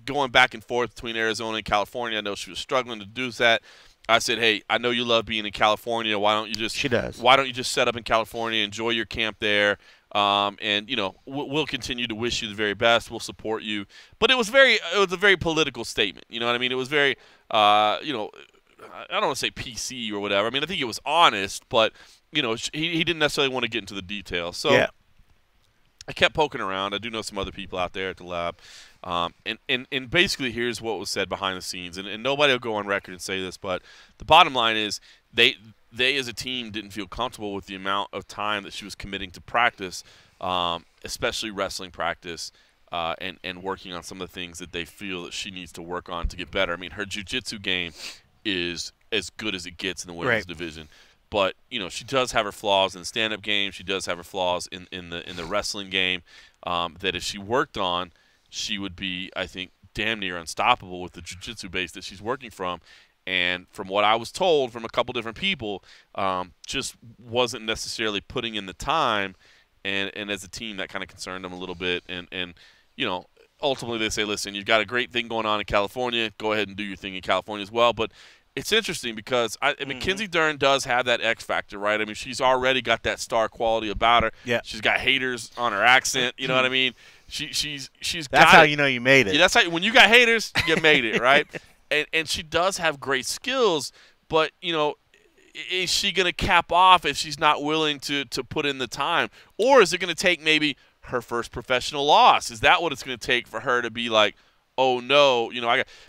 going back and forth between Arizona and California. I know she was struggling to do that. I said, hey, I know you love being in California. Why don't you just Why don't you just set up in California, enjoy your camp there, and we'll continue to wish you the very best. We'll support you. But it was a very political statement. You know what I mean? It was very I don't want to say PC or whatever. I mean, I think it was honest, but he didn't necessarily want to get into the details. So yeah. I kept poking around. I do know some other people out there at the lab. And basically here's what was said behind the scenes. And nobody will go on record and say this, but the bottom line is they as a team didn't feel comfortable with the amount of time that she was committing to practice, especially wrestling practice, and working on some of the things that they feel that she needs to work on to get better. I mean, her jiu-jitsu game is as good as it gets in the women's division. But she does have her flaws in the stand-up game. She does have her flaws in the wrestling game. That if she worked on, she would be, I think, damn near unstoppable with the jiu-jitsu base that she's working from. And from what I was told from a couple different people, just wasn't necessarily putting in the time. And as a team, that kind of concerned them a little bit. And ultimately they say, listen, you've got a great thing going on in California. Go ahead and do your thing in California as well. But it's interesting because Mackenzie Dern does have that X factor, right? I mean, she's already got that star quality about her. Yeah. She's got haters on her accent. You know what I mean? She's That's how you know you made it. Yeah, that's how when you got haters, you made it, right? And she does have great skills, but is she going to cap off if she's not willing to put in the time, or is it going to take maybe her first professional loss? Is that what it's going to take for her to be like, oh no,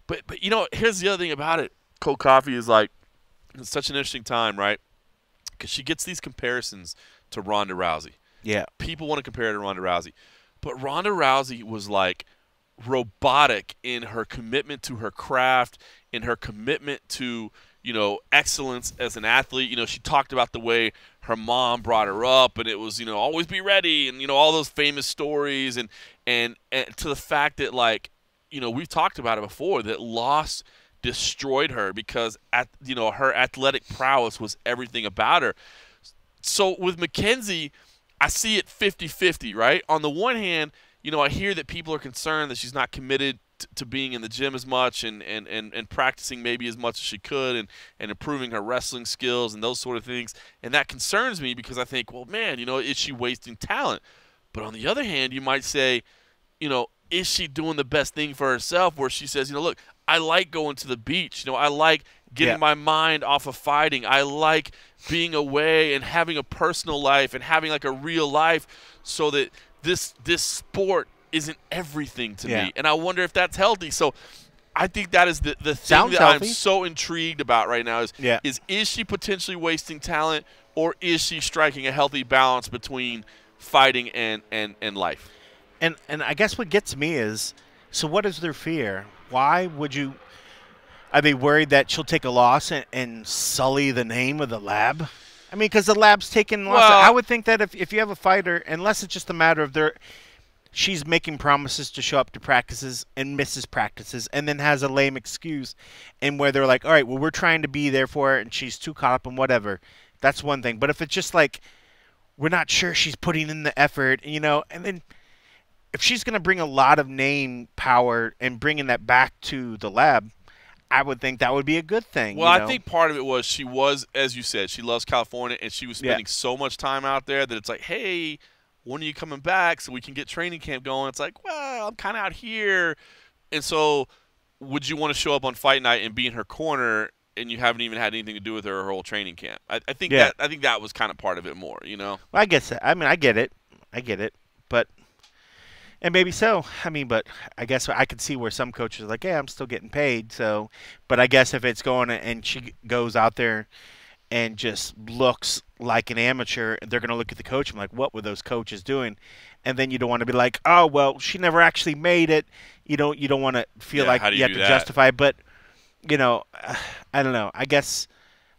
But here's the other thing about it. Cold Coffee is like, it's such an interesting time, right? Because she gets these comparisons to Ronda Rousey. Yeah. People want to compare her to Ronda Rousey. But Ronda Rousey was like robotic in her commitment to her craft, in her commitment to, excellence as an athlete. She talked about the way her mom brought her up, and it was, always be ready, and, all those famous stories, and to the fact that, like, we've talked about it before, that loss destroyed her because her athletic prowess was everything about her. So with Mackenzie, I see it 50-50, right? On the one hand, I hear that people are concerned that she's not committed to being in the gym as much and practicing maybe as much as she could and improving her wrestling skills and those sort of things. And that concerns me because I think, well, man, is she wasting talent? But on the other hand, you might say, is she doing the best thing for herself where she says, look, I like going to the beach. I like getting my mind off of fighting. I like being away and having a personal life and having like a real life so that this sport isn't everything to me. And I wonder if that's healthy. So I think that is the thing that I'm so intrigued about right now is she potentially wasting talent, or is she striking a healthy balance between fighting and life? And I guess what gets me is, so what is their fear? Why would you Are they worried that she'll take a loss and sully the name of the lab? I mean, because the lab's taking losses. Well, I would think that if you have a fighter, unless it's just a matter of she's making promises to show up to practices and misses practices and then has a lame excuse, and where they're like, all right, well, we're trying to be there for her and she's too caught up in whatever, that's one thing. But if it's just like we're not sure she's putting in the effort, and then if she's going to bring a lot of name power and bringing that back to the lab, I would think that would be a good thing. Well, I think part of it was she was, as you said, she loves California, and she was spending so much time out there that it's like, hey, when are you coming back so we can get training camp going? It's like, well, I'm kind of out here. And so would you want to show up on fight night and be in her corner and you haven't even had anything to do with her whole training camp? I think that was kind of part of it more, Well, I guess I mean, I get it. But and maybe so. I mean, but I guess I could see where some coaches are like, "Yeah, I'm still getting paid." So, but I guess if it's going and she goes out there and just looks like an amateur, they're going to look at the coach and like, what were those coaches doing? And then you don't want to be like, oh, well, she never actually made it. You don't want to feel like you have to justify. But I don't know. I guess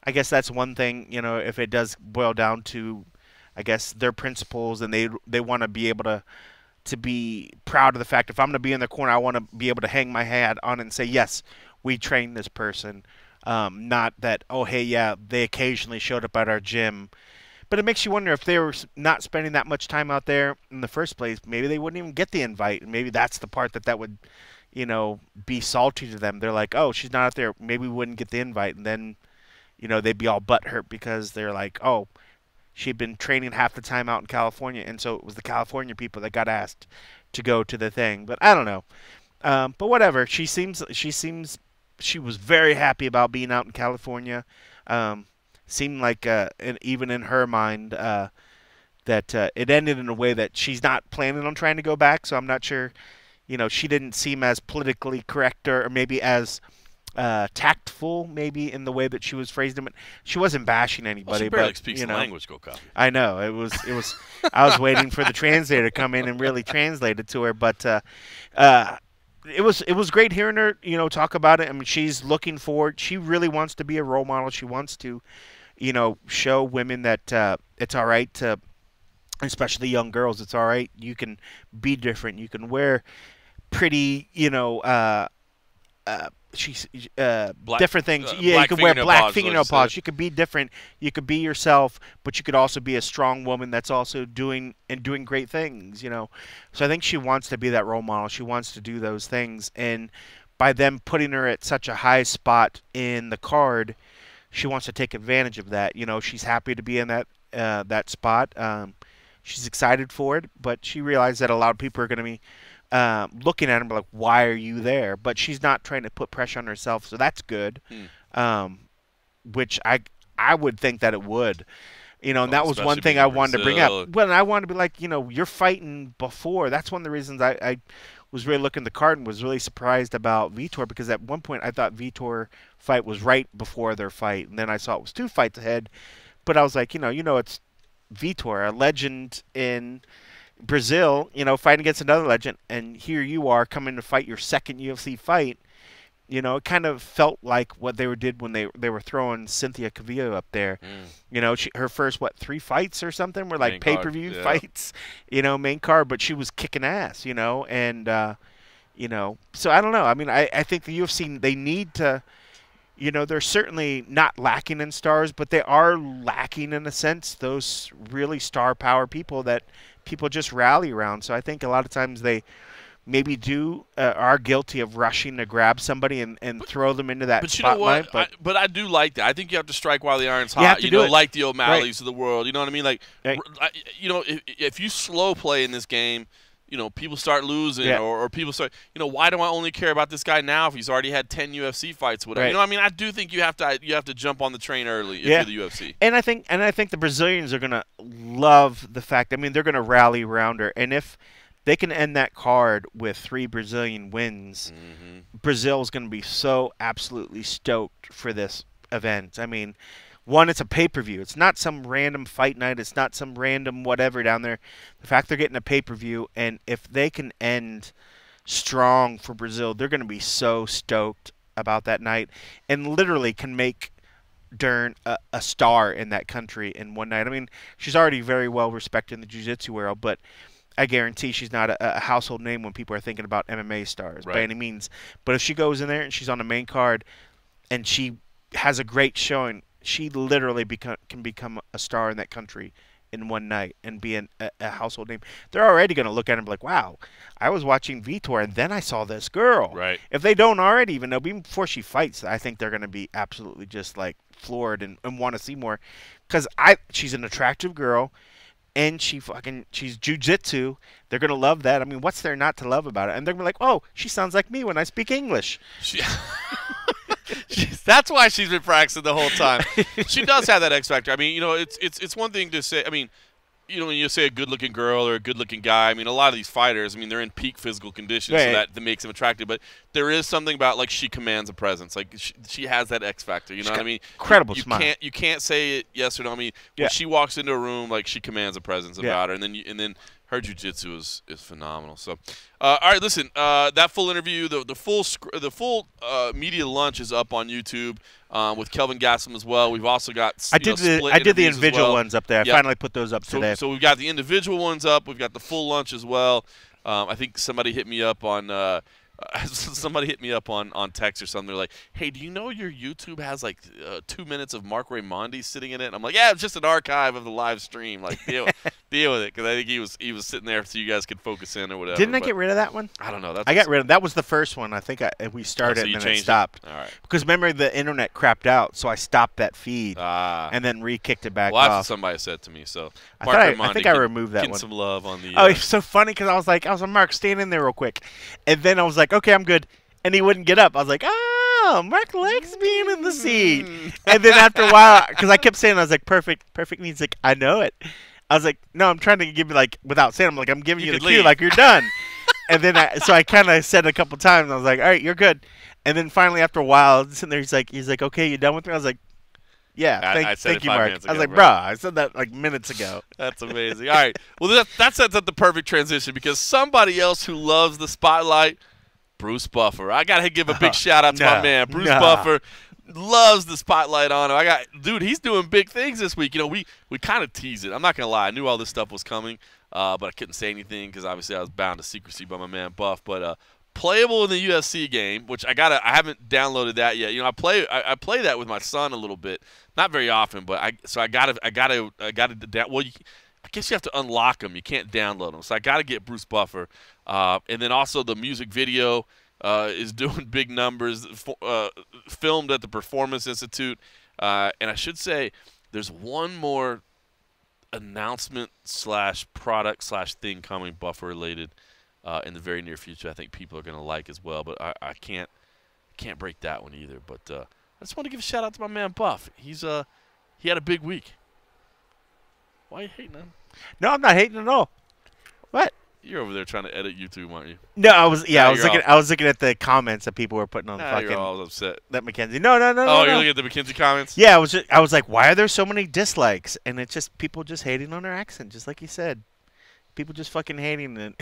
that's one thing. If it does boil down to, I guess, their principles, and they want to be able to be proud of the fact, if I'm going to be in the corner, I want to be able to hang my hat on it and say, yes, we trained this person. Not that, oh, hey, yeah, they occasionally showed up at our gym. But it makes you wonder if they were not spending that much time out there in the first place, maybe they wouldn't even get the invite. And maybe that's the part that would, be salty to them. They're like, oh, she's not out there. Maybe we wouldn't get the invite. And then, they'd be all butthurt because they're like, oh, she'd been training half the time out in California. And so it was the California people that got asked to go to the thing. But I don't know. But whatever. She was very happy about being out in California. Seemed like, even in her mind, that it ended in a way that she's not planning on trying to go back. So I'm not sure, she didn't seem as politically correct or maybe as tactful, maybe in the way that she was phrased it. She wasn't bashing anybody. Well, she barely speaks the language, Go Copy. I know it was. I was waiting for the translator to come in and really translate it to her, but. It was great hearing her, talk about it. I mean, she's looking forward. She really wants to be a role model. She wants to, show women that it's all right to, especially young girls, it's all right. You can be different. You can wear pretty, different things. Yeah, you can wear black fingernail polish. You could be different. You could be yourself, but you could also be a strong woman that's also doing great things, So I think she wants to be that role model. She wants to do those things, and by them putting her at such a high spot in the card, she wants to take advantage of that. She's happy to be in that spot. She's excited for it, but she realized that a lot of people are going to be looking at him like, why are you there? But she's not trying to put pressure on herself, so that's good. Which I would think that it would. And that was one thing I wanted to bring up. Well, and I wanted to be like, you're fighting before. That's one of the reasons I was really looking at the card and was really surprised about Vitor, because at one point I thought Vitor fight was right before their fight, and then I saw it was 2 fights ahead. But I was like, it's Vitor, a legend in Brazil, fighting against another legend, and here you are coming to fight your second UFC fight. It kind of felt like what they did when they were throwing Cynthia Cavillo up there. Her first 3 fights or something were like pay-per-view fights, main card, but she was kicking ass, and so I don't know. I mean, I think the UFC, they need to, they're certainly not lacking in stars, but they are lacking in a sense those really star power people that people just rally around. So I think a lot of times they maybe are guilty of rushing to grab somebody and throw them into that spotlight. You know what? But I do like that. I think you have to strike while the iron's hot. Like the O'Malleys of the world. You know what I mean? Like, if you slow play in this game, people start losing, or people start, why do I only care about this guy now if he's already had 10 UFC fights? Whatever. Right. I mean, I do think you have to jump on the train early if you're the UFC. And I think the Brazilians are gonna love the fact. I mean, they're gonna rally around her, and if they can end that card with 3 Brazilian wins, Brazil is gonna be so absolutely stoked for this event. I mean, one, it's a pay-per-view. It's not some random fight night. It's not some random whatever down there. The fact they're getting a pay-per-view, and if they can end strong for Brazil, they're going to be so stoked. about that night, and literally can make Dern a star in that country in one night. I mean, she's already very well respected in the jiu-jitsu world, but I guarantee she's not a household name when people are thinking about MMA stars by any means. But if she goes in there and she's on the main card and she has a great showing, she literally can become a star in that country in one night and be a household name. They're already going to look at her and be like, wow, I was watching Vitor and then I saw this girl. Right. If they don't already even know, even before she fights, I think they're going to be absolutely just like floored and want to see more. Because she's an attractive girl and she's jiu-jitsu. They're going to love that. I mean, what's there not to love about it? And they're going to be like, oh, she sounds like me when I speak English. That's why she's been practicing the whole time. She does have that X factor. I mean, you know, it's one thing to say. I mean, you know, when you say a good-looking girl or a good-looking guy, I mean, a lot of these fighters, I mean, they're in peak physical condition, so that makes them attractive. But there is something about, like, she commands a presence. Like, she has that X factor. You know what I mean? Incredible smile. You can't say it yes or no. I mean, when she walks into a room, like, she commands a presence about her, and then her jiu-jitsu is phenomenal. So, all right, listen. That full interview, the full media lunch is up on YouTube with Kelvin Gastelum as well. We've also got I did the individual ones up there. I finally put those up today. So we've got the individual ones up. We've got the full lunch as well. I think somebody hit me up on text or something. They're like, hey, do you know your YouTube has like 2 minutes of Mark Raimondi sitting in it? And I'm like, yeah, it's just an archive of the live stream. Like, deal with it, because I think he was sitting there so you guys could focus in or whatever. Didn't I get rid of that one? I don't know. I got rid of that. Was the first one. I think we started and then it stopped. All right. Because remember, the internet crapped out, so I stopped that feed and then re-kicked it back off. That's what somebody said to me. So Mark I think I removed that getting one. Some love on the. Oh, it's so funny because I was like, Mark, stand in there real quick, and then I was like, okay, I'm good. And he wouldn't get up. I was like, oh, Mark likes being in the seat. And then after a while, because I kept saying, I was like, perfect. And he's like, I know it. I was like, no, I'm trying to give you, like, without saying, I'm giving you the cue, like, you're done. And then I kind of said it a couple times. I was like, all right, you're good. And then finally, after a while, sitting there, he's like, okay, you done with me? I was like, yeah, thank you, Mark. I was like, bruh, I said that like minutes ago. That's amazing. All right. Well, that sets up the perfect transition because somebody else who loves the spotlight, Bruce Buffer. I got to give a big shout out to my man. Bruce Buffer loves the spotlight on him. Dude, he's doing big things this week. You know, we kind of teased it. I'm not going to lie. I knew all this stuff was coming, but I couldn't say anything because obviously I was bound to secrecy by my man Buff. But playable in the UFC game, which I haven't downloaded that yet. You know, I play that with my son a little bit, not very often, but I gotta well, I guess you have to unlock them. You can't download them. So I got to get Bruce Buffer. And then also the music video is doing big numbers, filmed at the Performance Institute. And I should say there's one more announcement / product / thing coming Buffer related in the very near future. I think people are going to like as well. But I can't break that one either. But I just want to give a shout out to my man Buff. He had a big week. Why are you hating on him? No, I'm not hating at all. What? You're over there trying to edit YouTube, aren't you? No, I was looking at the comments that people were putting on fucking. You're all upset. That McKenzie. No. Oh, you're looking at the McKenzie comments? Yeah, I was like, why are there so many dislikes? And it's just people just hating on her accent, just like you said. People just fucking hating it.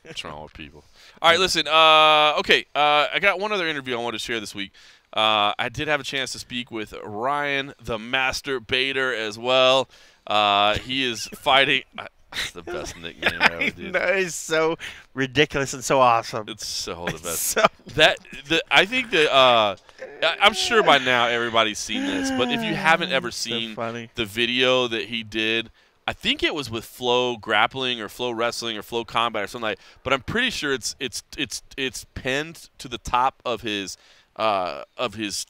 What's wrong with people? All right, listen. Okay, I got one other interview I wanted to share this week. I did have a chance to speak with Ryan the Master Bader as well. He is fighting. That's the best nickname ever, dude. No, it's so ridiculous and so awesome. It's so the best. I think that I'm sure by now everybody's seen this, but if you haven't ever seen the video that he did, I think it was with Flow Grappling or Flow Wrestling or Flow Combat or something like. But I'm pretty sure it's pinned to the top of his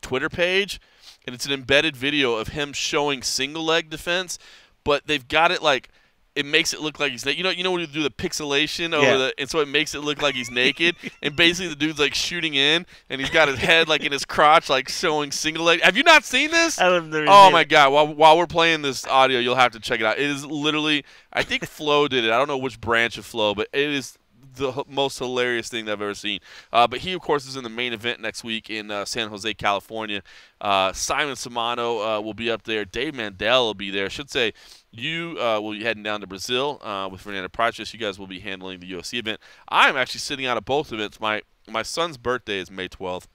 Twitter page, and it's an embedded video of him showing single leg defense, but they've got it like. It makes it look like he's naked. You know when you do the pixelation over and so it makes it look like he's naked, and basically the dude's like shooting in, and he's got his head like in his crotch, like showing single leg. Have you not seen this? Oh my god! While we're playing this audio, you'll have to check it out. It is literally, I think Flow did it. I don't know which branch of Flow, but it is the most hilarious thing that I've ever seen. But he, of course, is in the main event next week in San Jose, California. Simon Simano will be up there. Dave Mandel will be there. I should say you will be heading down to Brazil with Fernando Pratchett. You guys will be handling the UFC event. I'm actually sitting out of both events. My son's birthday is May 12th.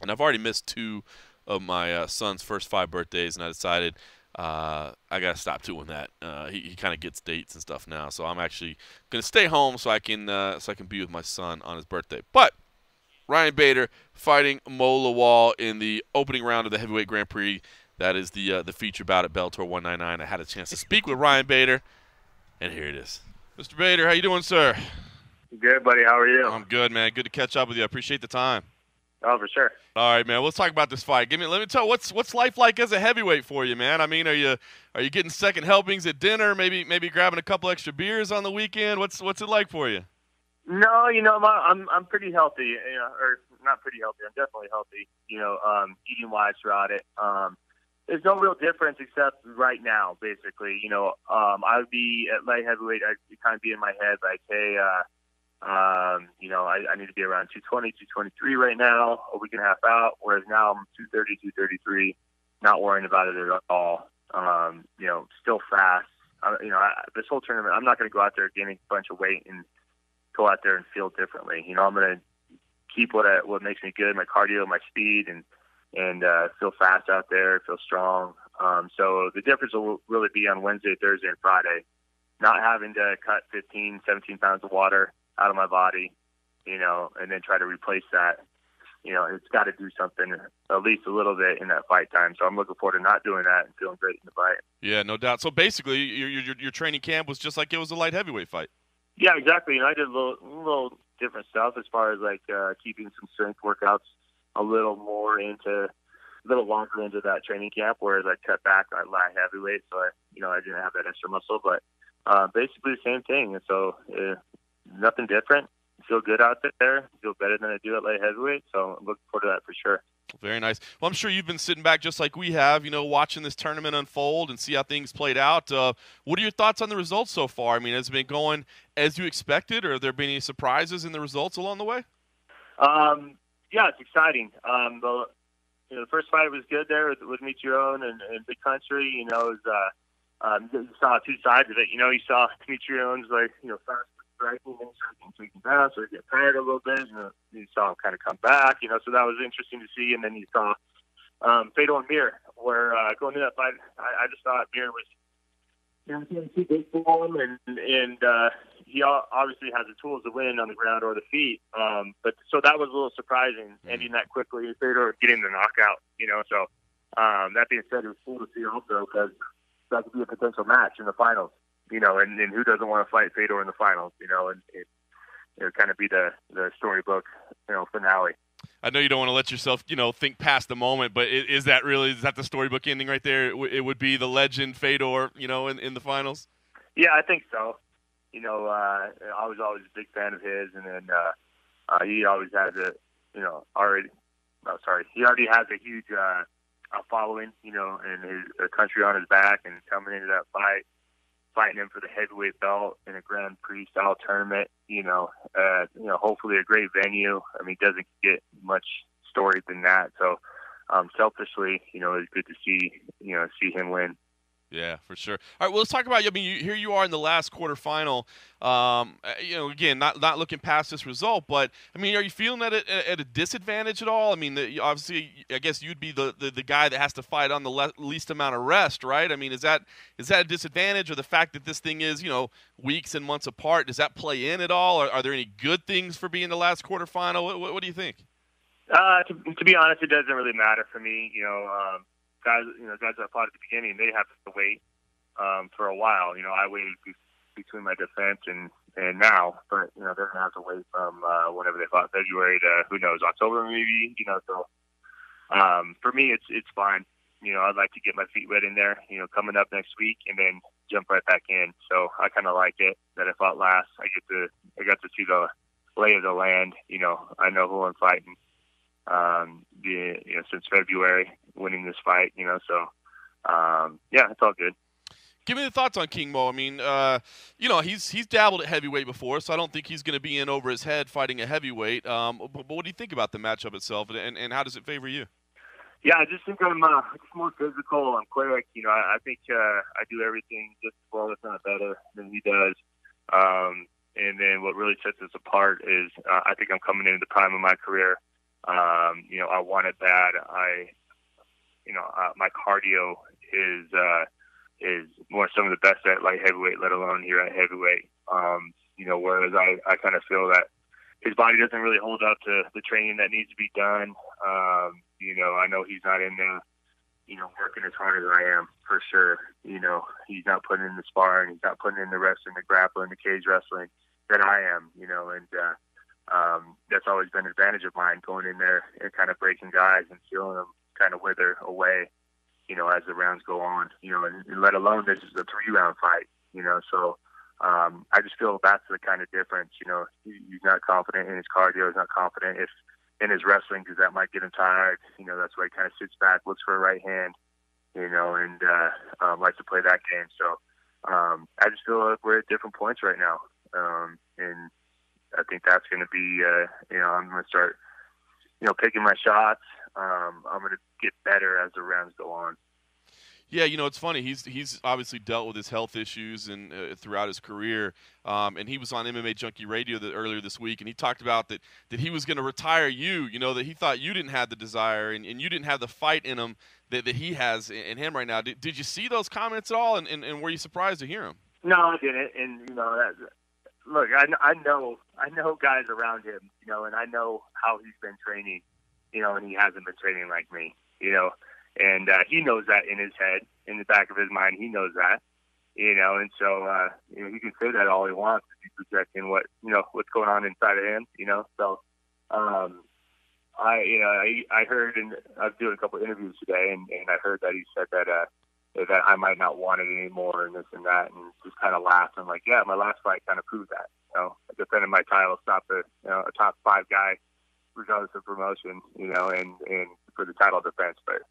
And I've already missed 2 of my son's first 5 birthdays, and I decided I got to stop doing that. He kind of gets dates and stuff now, so I'm actually going to stay home so I can be with my son on his birthday. But Ryan Bader fighting Mo Lawal in the opening round of the Heavyweight Grand Prix. That is the feature bout at Bellator 199. I had a chance to speak with Ryan Bader, and here it is. Mr. Bader, how you doing, sir? Good, buddy. How are you? I'm good, man. Good to catch up with you. I appreciate the time. Oh, for sure. All right, man. Let's talk about this fight. Let me tell what's life like as a heavyweight for you, man. I mean, are you getting second helpings at dinner? Maybe grabbing a couple extra beers on the weekend. What's it like for you? No, I'm pretty healthy, or not pretty healthy. I'm definitely healthy, eating wise throughout it. There's no real difference except right now, basically. I would be at light heavyweight. I'd kind of be in my head like, hey, I need to be around 220, 223 right now, a week and a half out. Whereas now I'm 230, 233, not worrying about it at all. Still fast. This whole tournament, I'm not going to go out there gaining a bunch of weight and go out there and feel differently. I'm going to keep what makes me good, my cardio, my speed, and feel fast out there, feel strong. So the difference will really be on Wednesday, Thursday, and Friday. Not having to cut 15, 17 pounds of water out of my body, and then try to replace that. It's got to do something at least a little bit in that fight time. So I'm looking forward to not doing that and feeling great in the fight. Yeah, no doubt. So basically, your training camp was just like it was a light heavyweight fight. Yeah, exactly. I did a little different stuff as far as like keeping some strength workouts a little longer into that training camp, whereas I cut back on light heavyweight, so I didn't have that extra muscle, but basically the same thing. And so nothing different. Feel good out there. Feel better than I do at light heavyweight, so I'm looking forward to that for sure. Very nice. Well, I'm sure you've been sitting back just like we have, watching this tournament unfold and see how things played out. What are your thoughts on the results so far? I mean, has it been going as you expected, or have there been any surprises in the results along the way? Yeah, it's exciting. The first fight was good there with Mitrione and Big Country. You saw 2 sides of it. You saw Mitrione's fast striking and taking down, so he get tired a little bit. You saw him kind of come back. So that was interesting to see. And then you saw Fedor and Mir, where going into that fight, I just thought Mir was too big for him, and he obviously has the tools to win on the ground or the feet. But so that was a little surprising, ending that quickly. Fedor getting the knockout, So that being said, it was cool to see also because that could be a potential match in the finals, and who doesn't want to fight Fedor in the finals, and it kind of be the storybook, finale. I know you don't want to let yourself, think past the moment, but is that the storybook ending right there? It would be the legend Fedor, in the finals? Yeah, I think so. I was always a big fan of his, and then he always has he already has a huge following, and his country on his back, and coming into that fight, fighting him for the heavyweight belt in a Grand Prix style tournament, hopefully a great venue. I mean, it doesn't get much story than that. So, selfishly, it's good to see him win. Yeah, for sure. All right, well, let's talk about. I mean, here you are in the last quarterfinal. Again, not looking past this result, but I mean, are you feeling at a disadvantage at all? I mean, obviously, I guess you'd be the guy that has to fight on the least amount of rest, right? I mean, is that a disadvantage, or the fact that this thing is weeks and months apart? Does that play in at all? Are there any good things for being the last quarterfinal? What do you think? To be honest, it doesn't really matter for me. Guys that fought at the beginning, they have to wait for a while. I waited between my defense and now, but they're gonna have to wait from whenever they fought February to who knows, October maybe. So for me, it's fine. I'd like to get my feet wet in there. Coming up next week, and then jump right back in. So I kind of like it that I fought last. I got to see the lay of the land. I know who I'm fighting. Since February, winning this fight, so it's all good. Give me the thoughts on King Mo. I mean, he's dabbled at heavyweight before, so I don't think he's going to be in over his head fighting a heavyweight. But what do you think about the matchup itself, and how does it favor you? Yeah, I just think I'm more physical. I'm quick. I think I do everything just as well, if not better, than he does. And then what really sets us apart is I think I'm coming into the prime of my career. I want it bad. My cardio is more some of the best at light heavyweight, let alone here at heavyweight. Whereas I kind of feel that his body doesn't really hold up to the training that needs to be done. I know he's not in there, working as hard as I am, for sure. He's not putting in the sparring, he's not putting in the wrestling, the grappling, the cage wrestling that I am, and that's always been an advantage of mine, going in there and kind of breaking guys and feeling them kind of wither away, as the rounds go on, and let alone this is a 3-round fight, so I just feel that's the kind of difference. He's not confident in his cardio, he's not confident in his wrestling, because that might get him tired. That's why he kind of sits back, looks for a right hand, and likes to play that game. So I just feel like we're at different points right now, and I think that's going to be, I'm going to start, picking my shots. I'm going to get better as the rounds go on. Yeah, it's funny. He's obviously dealt with his health issues and throughout his career, and he was on MMA Junkie Radio earlier this week, and he talked about that he was going to retire you. That he thought you didn't have the desire and you didn't have the fight in him that he has in him right now. Did you see those comments at all, and were you surprised to hear them? No, I didn't. And look, I know guys around him, and I know how he's been training, and he hasn't been training like me, And he knows that in his head, in the back of his mind, he knows that, and so, he can say that all he wants if he's projecting what's going on inside of him, So, I heard, and I was doing a couple of interviews today, and I heard that he said that I might not want it anymore and this and that, and just kind of laughed. I'm like, yeah, my last fight kind of proved that. Defending my title, stopped a top 5 guy, regardless of promotion, and for the title defense, but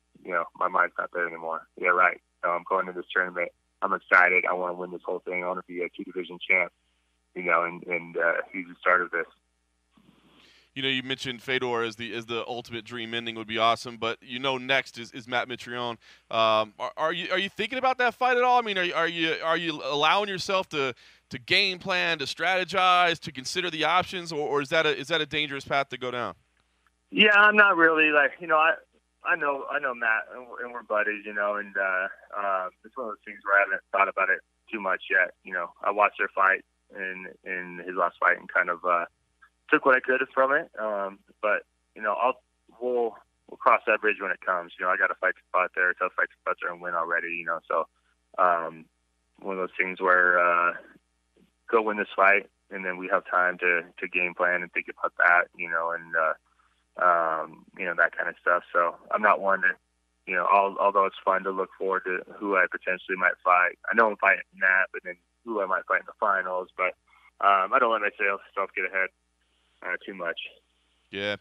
my mind's not there anymore. Yeah, right. I'm going to this tournament. I'm excited. I want to win this whole thing. I want to be a 2-division champ, and he's the start of this. You mentioned Fedor as the ultimate dream ending would be awesome, but next is Matt Mitrione. Are you thinking about that fight at all? I mean, are you allowing yourself to game plan, to strategize, to consider the options, or is that a dangerous path to go down? Yeah, I'm not really I know Matt, and we're buddies, and it's one of those things where I haven't thought about it too much yet. I watched their fight in his last fight and kind of took what I could from it. But we'll cross that bridge when it comes. I got a fight spot there, a tough fight spot there, and win already. So one of those things where go win this fight, and then we have time to game plan and think about that. That kind of stuff. So I'm not one to, although it's fun to look forward to who I potentially might fight. I know I'm fighting Matt, but then who I might fight in the finals. But I don't let myself get ahead too much. Yeah,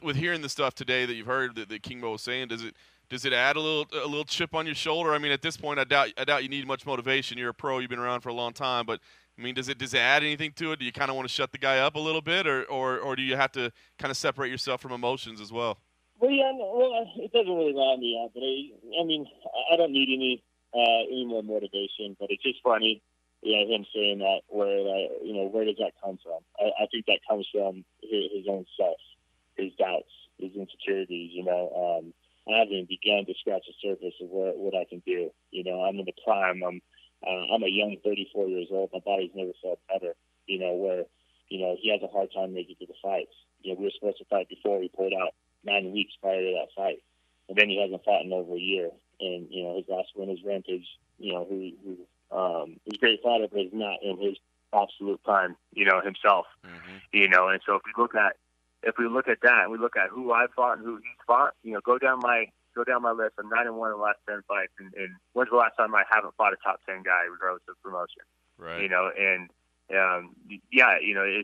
with hearing the stuff today that you've heard that Kingmo was saying, does it add a little chip on your shoulder? I mean, at this point, I doubt you need much motivation. You're a pro. You've been around for a long time, but I mean, does it add anything to it? Do you kind of want to shut the guy up a little bit, or do you have to kind of separate yourself from emotions as well? Well, yeah, it doesn't really rile me out, but I don't need any more motivation. But it's just funny, him saying that. Where does that come from? I think that comes from his own self, his doubts, his insecurities. I haven't begun to scratch the surface of what I can do. I'm in the prime. I'm a young 34 years old. My body's never felt better. Where he has a hard time making it to the fights. We were supposed to fight before. We pulled out 9 weeks prior to that fight, and then he hasn't fought in over a year. And his last win is Rampage. He's a great fighter, but he's not in his absolute prime. Himself. Mm-hmm. And so if we look at that, and we look at who I fought and who he's fought, go down my list. I'm 9-1 in the last 10 fights, and when's the last time I haven't fought a top 10 guy, regardless of promotion? Right. It's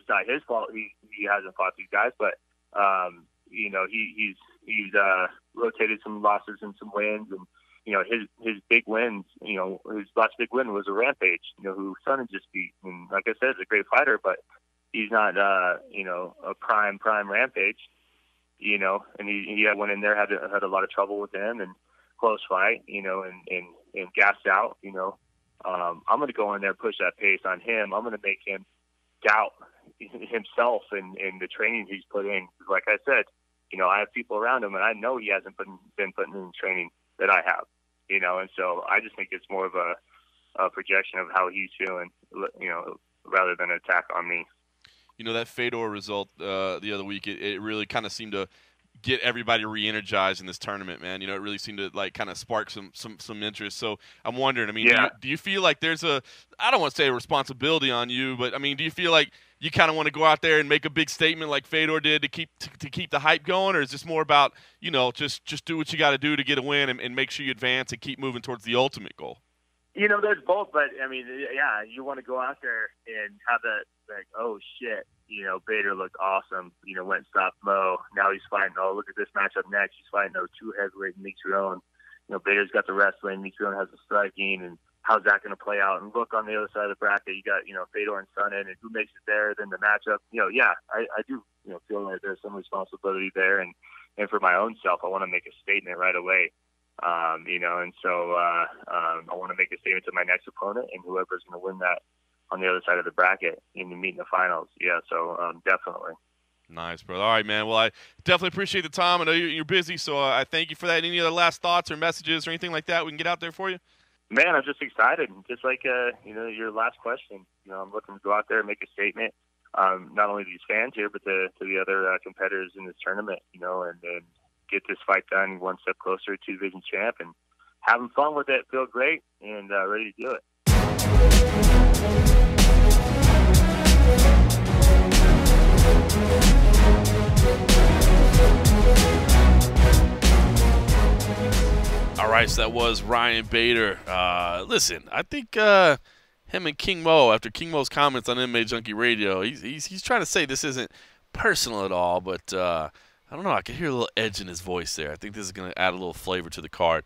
not his fault he hasn't fought these guys, but he's rotated some losses and some wins, and his big wins. His last big win was a Rampage. Who Sonnen just beat, and like I said, he's a great fighter, but he's not a prime Rampage. And he went in there, had a lot of trouble with him, and close fight, and gassed out, I'm going to go in there, push that pace on him. I'm going to make him doubt himself and the training he's put in. Like I said, I have people around him, and I know he hasn't been putting in training that I have, and so I just think it's more of a projection of how he's feeling, rather than an attack on me. That Fedor result the other week, it really kind of seemed to get everybody re-energized in this tournament, man. It really seemed to kind of spark some interest. So I'm wondering, do you feel like there's I don't want to say a responsibility on you, but do you feel like you kind of want to go out there and make a big statement like Fedor did to keep the hype going, or is this more about just do what you got to do to get a win and make sure you advance and keep moving towards the ultimate goal? There's both, but you want to go out there and have that, like, oh shit, Bader looked awesome, went and stopped Mo. Now he's fighting, oh, look at this matchup next. He's fighting, two heavyweight Mitrione. Bader's got the wrestling, Mitrione has the striking, and how's that going to play out? And look on the other side of the bracket, you got, Fedor and Sonnen, and who makes it there, then the matchup. I do, feel like there's some responsibility there. And for my own self, I want to make a statement right away. And so I want to make a statement to my next opponent and whoever's going to win that on the other side of the bracket in the meet in the finals. Yeah, so definitely. Nice, brother. All right, man. Well, I definitely appreciate the time. I know you're busy, so I thank you for that. Any other last thoughts or messages or anything like that we can get out there for you? Man, I'm just excited. Just like, your last question. I'm looking to go out there and make a statement, not only to these fans here, but to the other competitors in this tournament, and get this fight done one step closer to division champ and having fun with it. Feel great and ready to do it. All right, so that was Ryan Bader. Listen, I think him and King Mo, after King Mo's comments on MMA Junkie Radio, he's trying to say this isn't personal at all, but I don't know. I can hear a little edge in his voice there. I think this is going to add a little flavor to the card.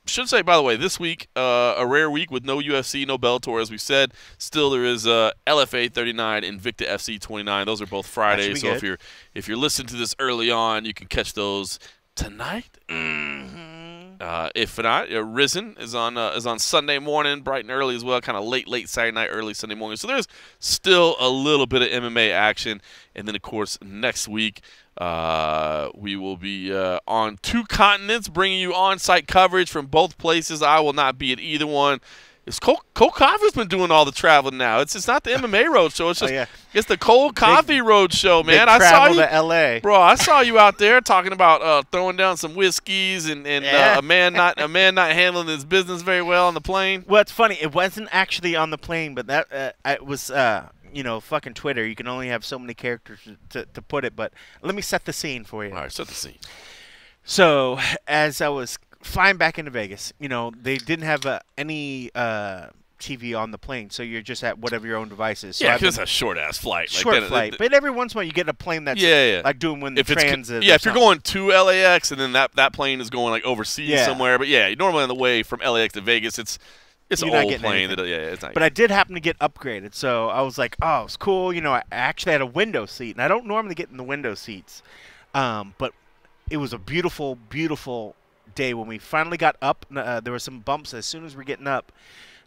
Should say, by the way, this week, a rare week with no UFC, no Bellator, as we said. Still, there is LFA 39 and Invicta FC 29. Those are both Fridays. So if you're listening to this early on, you can catch those tonight. If not, Risen is on Sunday morning, bright and early as well, kind of late Saturday night, early Sunday morning. So there's still a little bit of MMA action. And then, of course, next week we will be on 2 continents, bringing you on-site coverage from both places. I will not be at either one. Cole Coffey's been doing all the traveling now. It's not the MMA road show. It's just it's the Cold Coffee road show, man. I saw you to LA, bro. I saw you out there talking about throwing down some whiskeys and a man not handling his business very well on the plane. Well, it's funny. It wasn't actually on the plane, but that it was. Fucking Twitter. You can only have so many characters to put it. But let me set the scene for you. All right, set the scene. So as I was flying back into Vegas, they didn't have any TV on the plane, so you're just at whatever your own device is. So yeah, because it's a short-ass flight. Short flight. But every once in a while you get a plane that's like doing when the transit. Yeah, if you're going to LAX and then that plane is going like overseas somewhere. But yeah, normally on the way from LAX to Vegas, it's an old plane. It's not. But I did happen to get upgraded, so I was like, oh, it's cool. I actually had a window seat, and I don't normally get in the window seats. But it was a beautiful, beautiful day when we finally got up. There were some bumps as soon as we're getting up.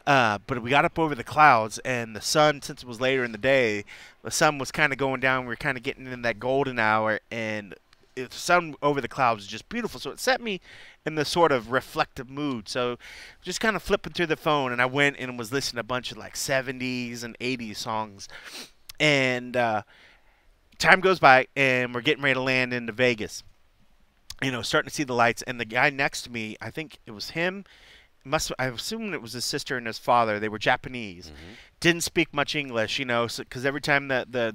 But we got up over the clouds, and the sun, since it was later in the day, the sun was kind of going down. We were kind of getting in that golden hour, and the sun over the clouds was just beautiful. So it set me in the sort of reflective mood. So just kind of flipping through the phone, and I went and was listening to a bunch of like 70s and 80s songs. And time goes by, and we're getting ready to land into Vegas. Starting to see the lights, and the guy next to me, I think it was him. I assume it was his sister and his father. They were Japanese. Didn't speak much English, because every time the the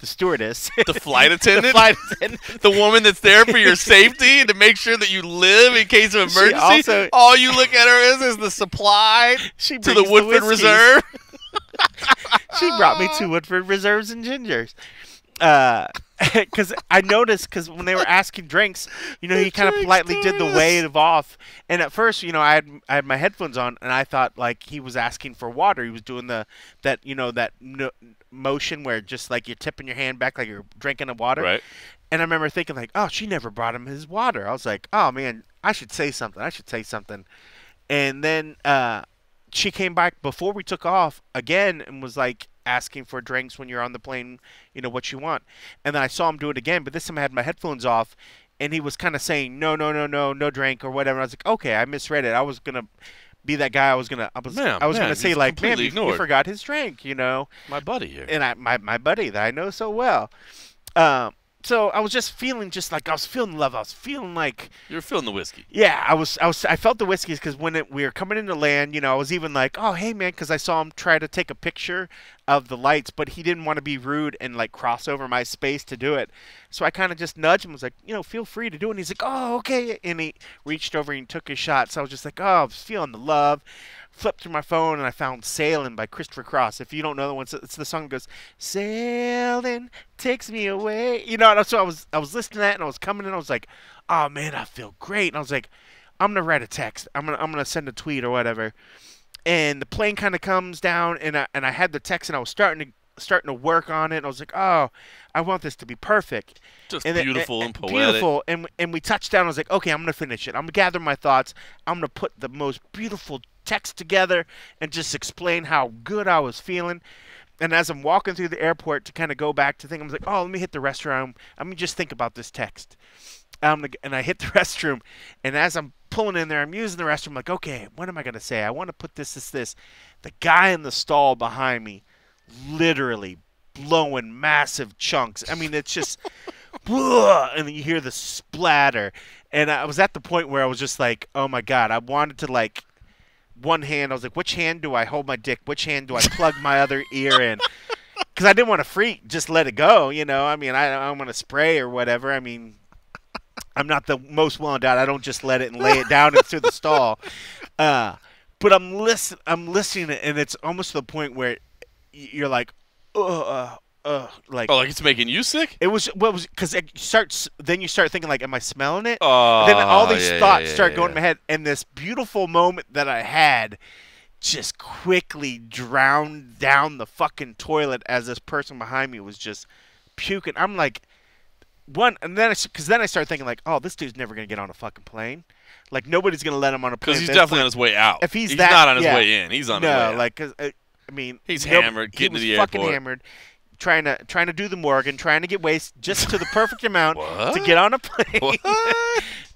stewardess, the flight attendant, the woman that's there for your safety and to make sure that you live in case of emergency. All you look at her is the supply to the Woodford Reserve. She brought me 2 Woodford Reserves and gingers. Because I noticed, when they were asking drinks, he kind of politely did the wave off. And at first, I had my headphones on, and I thought like he was asking for water. He was doing that motion where just like you're tipping your hand back like you're drinking the water. Right. And I remember thinking like, oh, she never brought him his water. I was like, oh man, I should say something. And then she came back before we took off again and was like asking for drinks when you're on the plane, what you want. And then I saw him do it again, but this time I had my headphones off, and he was kind of saying, no, no, no, no, no drink or whatever. And I was like, okay, I misread it. I was going to be that guy. I was going to say, like, man, you forgot his drink, My buddy here. And my buddy that I know so well. So I was just feeling I was feeling love. I was feeling like you were feeling the whiskey. Yeah, I felt the whiskeys because when we were coming into land, I was even like, oh hey man, because I saw him try to take a picture of the lights, but he didn't want to be rude and like cross over my space to do it. So I kind of just nudged him, was like, feel free to do it. And he's like, oh okay, and he reached over and took his shot. So I was just like, oh, I was feeling the love. Flipped through my phone and I found "Sailing" by Christopher Cross. If you don't know the one, it's the song that goes, "Sailing takes me away." And so I was listening to that and I was coming in. I was like, "Oh man, I feel great." And I was like, "I'm gonna write a text. I'm gonna send a tweet or whatever." And the plane kind of comes down and I had the text and I was starting to work on it. And I was like, "Oh, I want this to be perfect." Just beautiful and poetic. Beautiful. And we touched down. I was like, "Okay, I'm gonna finish it. I'm gonna gather my thoughts. I'm gonna put the most beautiful text together and just explain how good I was feeling." And as I'm walking through the airport to kind of go back to think, I was like, oh, let me hit the restroom. Let me just think about this text. And I hit the restroom. And as I'm pulling in there, I'm using the restroom. I'm like, okay, what am I going to say? I want to put this. The guy in the stall behind me literally blowing massive chunks. I mean, it's just, and then you hear the splatter. And I was at the point where I was just like, oh, my God. I wanted to, like, one hand, I was like, which hand do I hold my dick? Which hand do I plug my other ear in? Because I didn't want to freak, just let it go, I mean, I don't want to spray or whatever. I mean, I'm not the most well endowed. I don't just let it and lay it down into the stall. But I'm listening, and it's almost to the point where you're like, like it's making you sick? It was because then you start thinking like, am I smelling it? Then all these thoughts start going in my head, and this beautiful moment that I had just quickly drowned down the fucking toilet as this person behind me was just puking. I'm like, and then I started thinking like, oh, this dude's never gonna get on a fucking plane. Like nobody's gonna let him on a plane. Because he's definitely on his way out. If he's not on his way in. He's on his way out. No, like, I mean, he's hammered, getting to the airport. Fucking hammered. Trying to do the Morgan, trying to get wasted just to the perfect amount to get on a plane.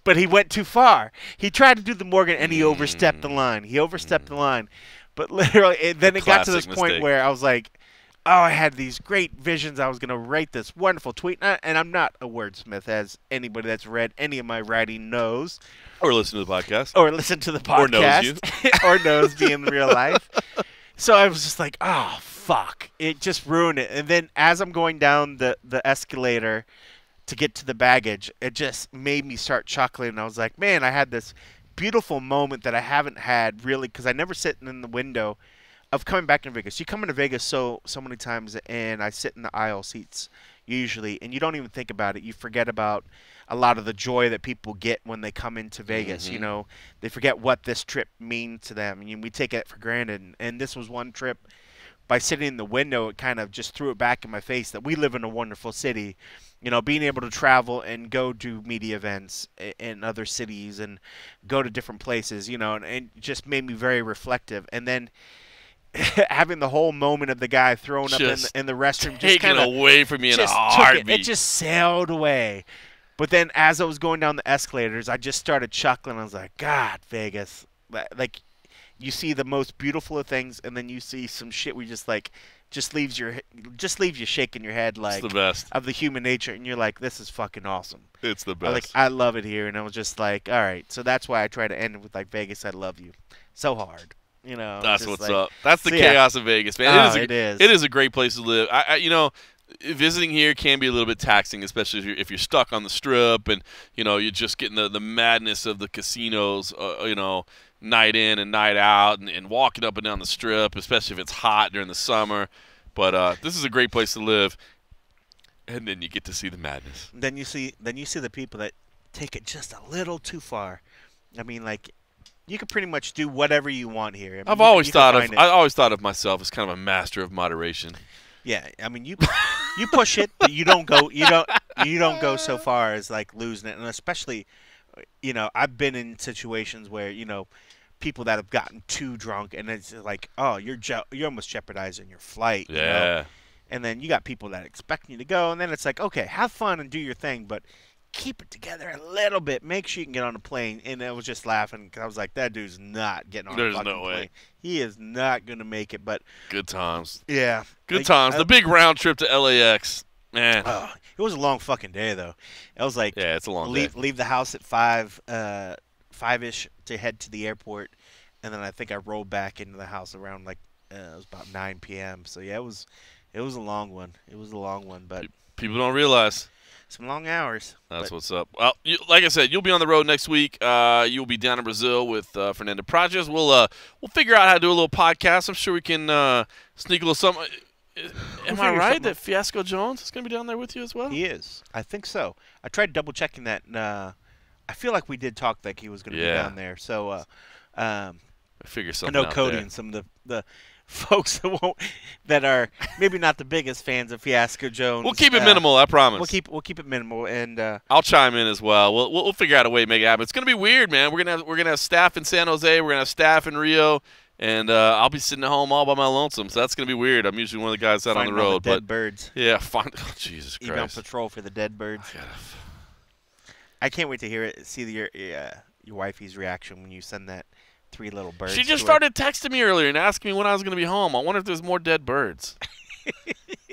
But he went too far. He tried to do the Morgan and he overstepped the line. the line. But literally, then it got to this point where I was like, oh, I had these great visions. I was going to write this wonderful tweet. And I'm not a wordsmith, as anybody that's read any of my writing knows. Or listen to the podcast. Or knows you. Or knows me in real life. So I was just like, oh, fuck. It just ruined it. And then as I'm going down the escalator to get to the baggage, it just made me start chuckling. And I was like, man, I had this beautiful moment that I haven't had really, because I never sit in the window of coming back to Vegas. You come into Vegas so many times, and I sit in the aisle seats usually, and you don't even think about it. You forget about a lot of the joy that people get when they come into Vegas. Mm-hmm. They forget what this trip means to them. I mean, we take it for granted. And this was one trip. By sitting in the window, it kind of just threw it back in my face that we live in a wonderful city. Being able to travel and go do media events in other cities and go to different places, and it just made me very reflective. And then having the whole moment of the guy thrown up in the restroom, just taken away from me in a heartbeat. It just sailed away. But then as I was going down the escalators, I just started chuckling. I was like, God, Vegas. Like, you see the most beautiful of things, and then you see some shit where you just leaves you shaking your head like, it's the best of the human nature, and you're like, this is fucking awesome. It's the best. I love it here, and I was just like, all right. So that's why I try to end it with like, Vegas, I love you so hard. That's what's up. That's the chaos of Vegas, man. It is. It is a great place to live. Visiting here can be a little bit taxing, especially if you're stuck on the Strip and you're just getting the madness of the casinos, night in and night out, and walking up and down the Strip, especially if it's hot during the summer. But this is a great place to live, and then you get to see the madness. Then you see the people that take it just a little too far. I mean, like, you can pretty much do whatever you want here. I mean, I always thought of myself as kind of a master of moderation. Yeah, I mean, you push it, but you don't go so far as like losing it. And especially, I've been in situations where people that have gotten too drunk, and it's like, oh, you're almost jeopardizing your flight. Yeah. You know? And then you got people that expect you to go, and then it's like, okay, have fun and do your thing, but keep it together a little bit. Make sure you can get on a plane. And I was just laughing because I was like, that dude's not getting on a fucking plane. Way. He is not going to make it. But good times. Yeah. Good times. The big round trip to LAX. Man. It was a long fucking day, though. It was like, yeah, it's a long day. Leave the house at 5-ish to head to the airport. And then I think I rolled back into the house around it was about 9 p.m. So, yeah, it was a long one. It was a long one, but people don't realize. Some long hours. That's what's up. Well, like I said, you'll be on the road next week. You'll be down in Brazil with Fernando Prajas. We'll figure out how to do a little podcast. I'm sure we can sneak a little something. Am I right that Fiasco Jones is going to be down there with you as well? He is. I think so. I tried double checking that. And, I feel like we did talk that he was going to be down there. So I figure something. I know Cody and some of the folks that are maybe not the biggest fans of Fiasco Jones. We'll keep it minimal, I promise. We'll keep it minimal, and I'll chime in as well. We'll figure out a way to make it happen. It's gonna be weird, man. We're gonna have staff in San Jose. We're gonna have staff in Rio, and I'll be sitting at home all by my lonesome. So that's gonna be weird. I'm usually one of the guys out on the road. Dead birds. Yeah, Jesus Christ. Email patrol for the dead birds. I can't wait to see your wifey's reaction when you send that 3 little birds. She just started texting me earlier and asking me when I was going to be home. I wonder if there's more dead birds.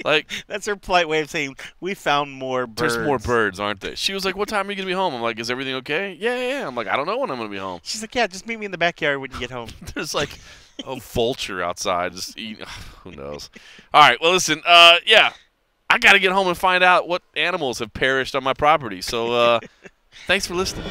That's her polite way of saying we found more birds. There's more birds, aren't there? She was like, "What time are you going to be home?" I'm like, "Is everything okay?" Yeah. I'm like, "I don't know when I'm going to be home." She's like, "Yeah, just meet me in the backyard when you get home." There's like a vulture outside just eating. Who knows? All right. Well, listen. Yeah, I got to get home and find out what animals have perished on my property. So, thanks for listening.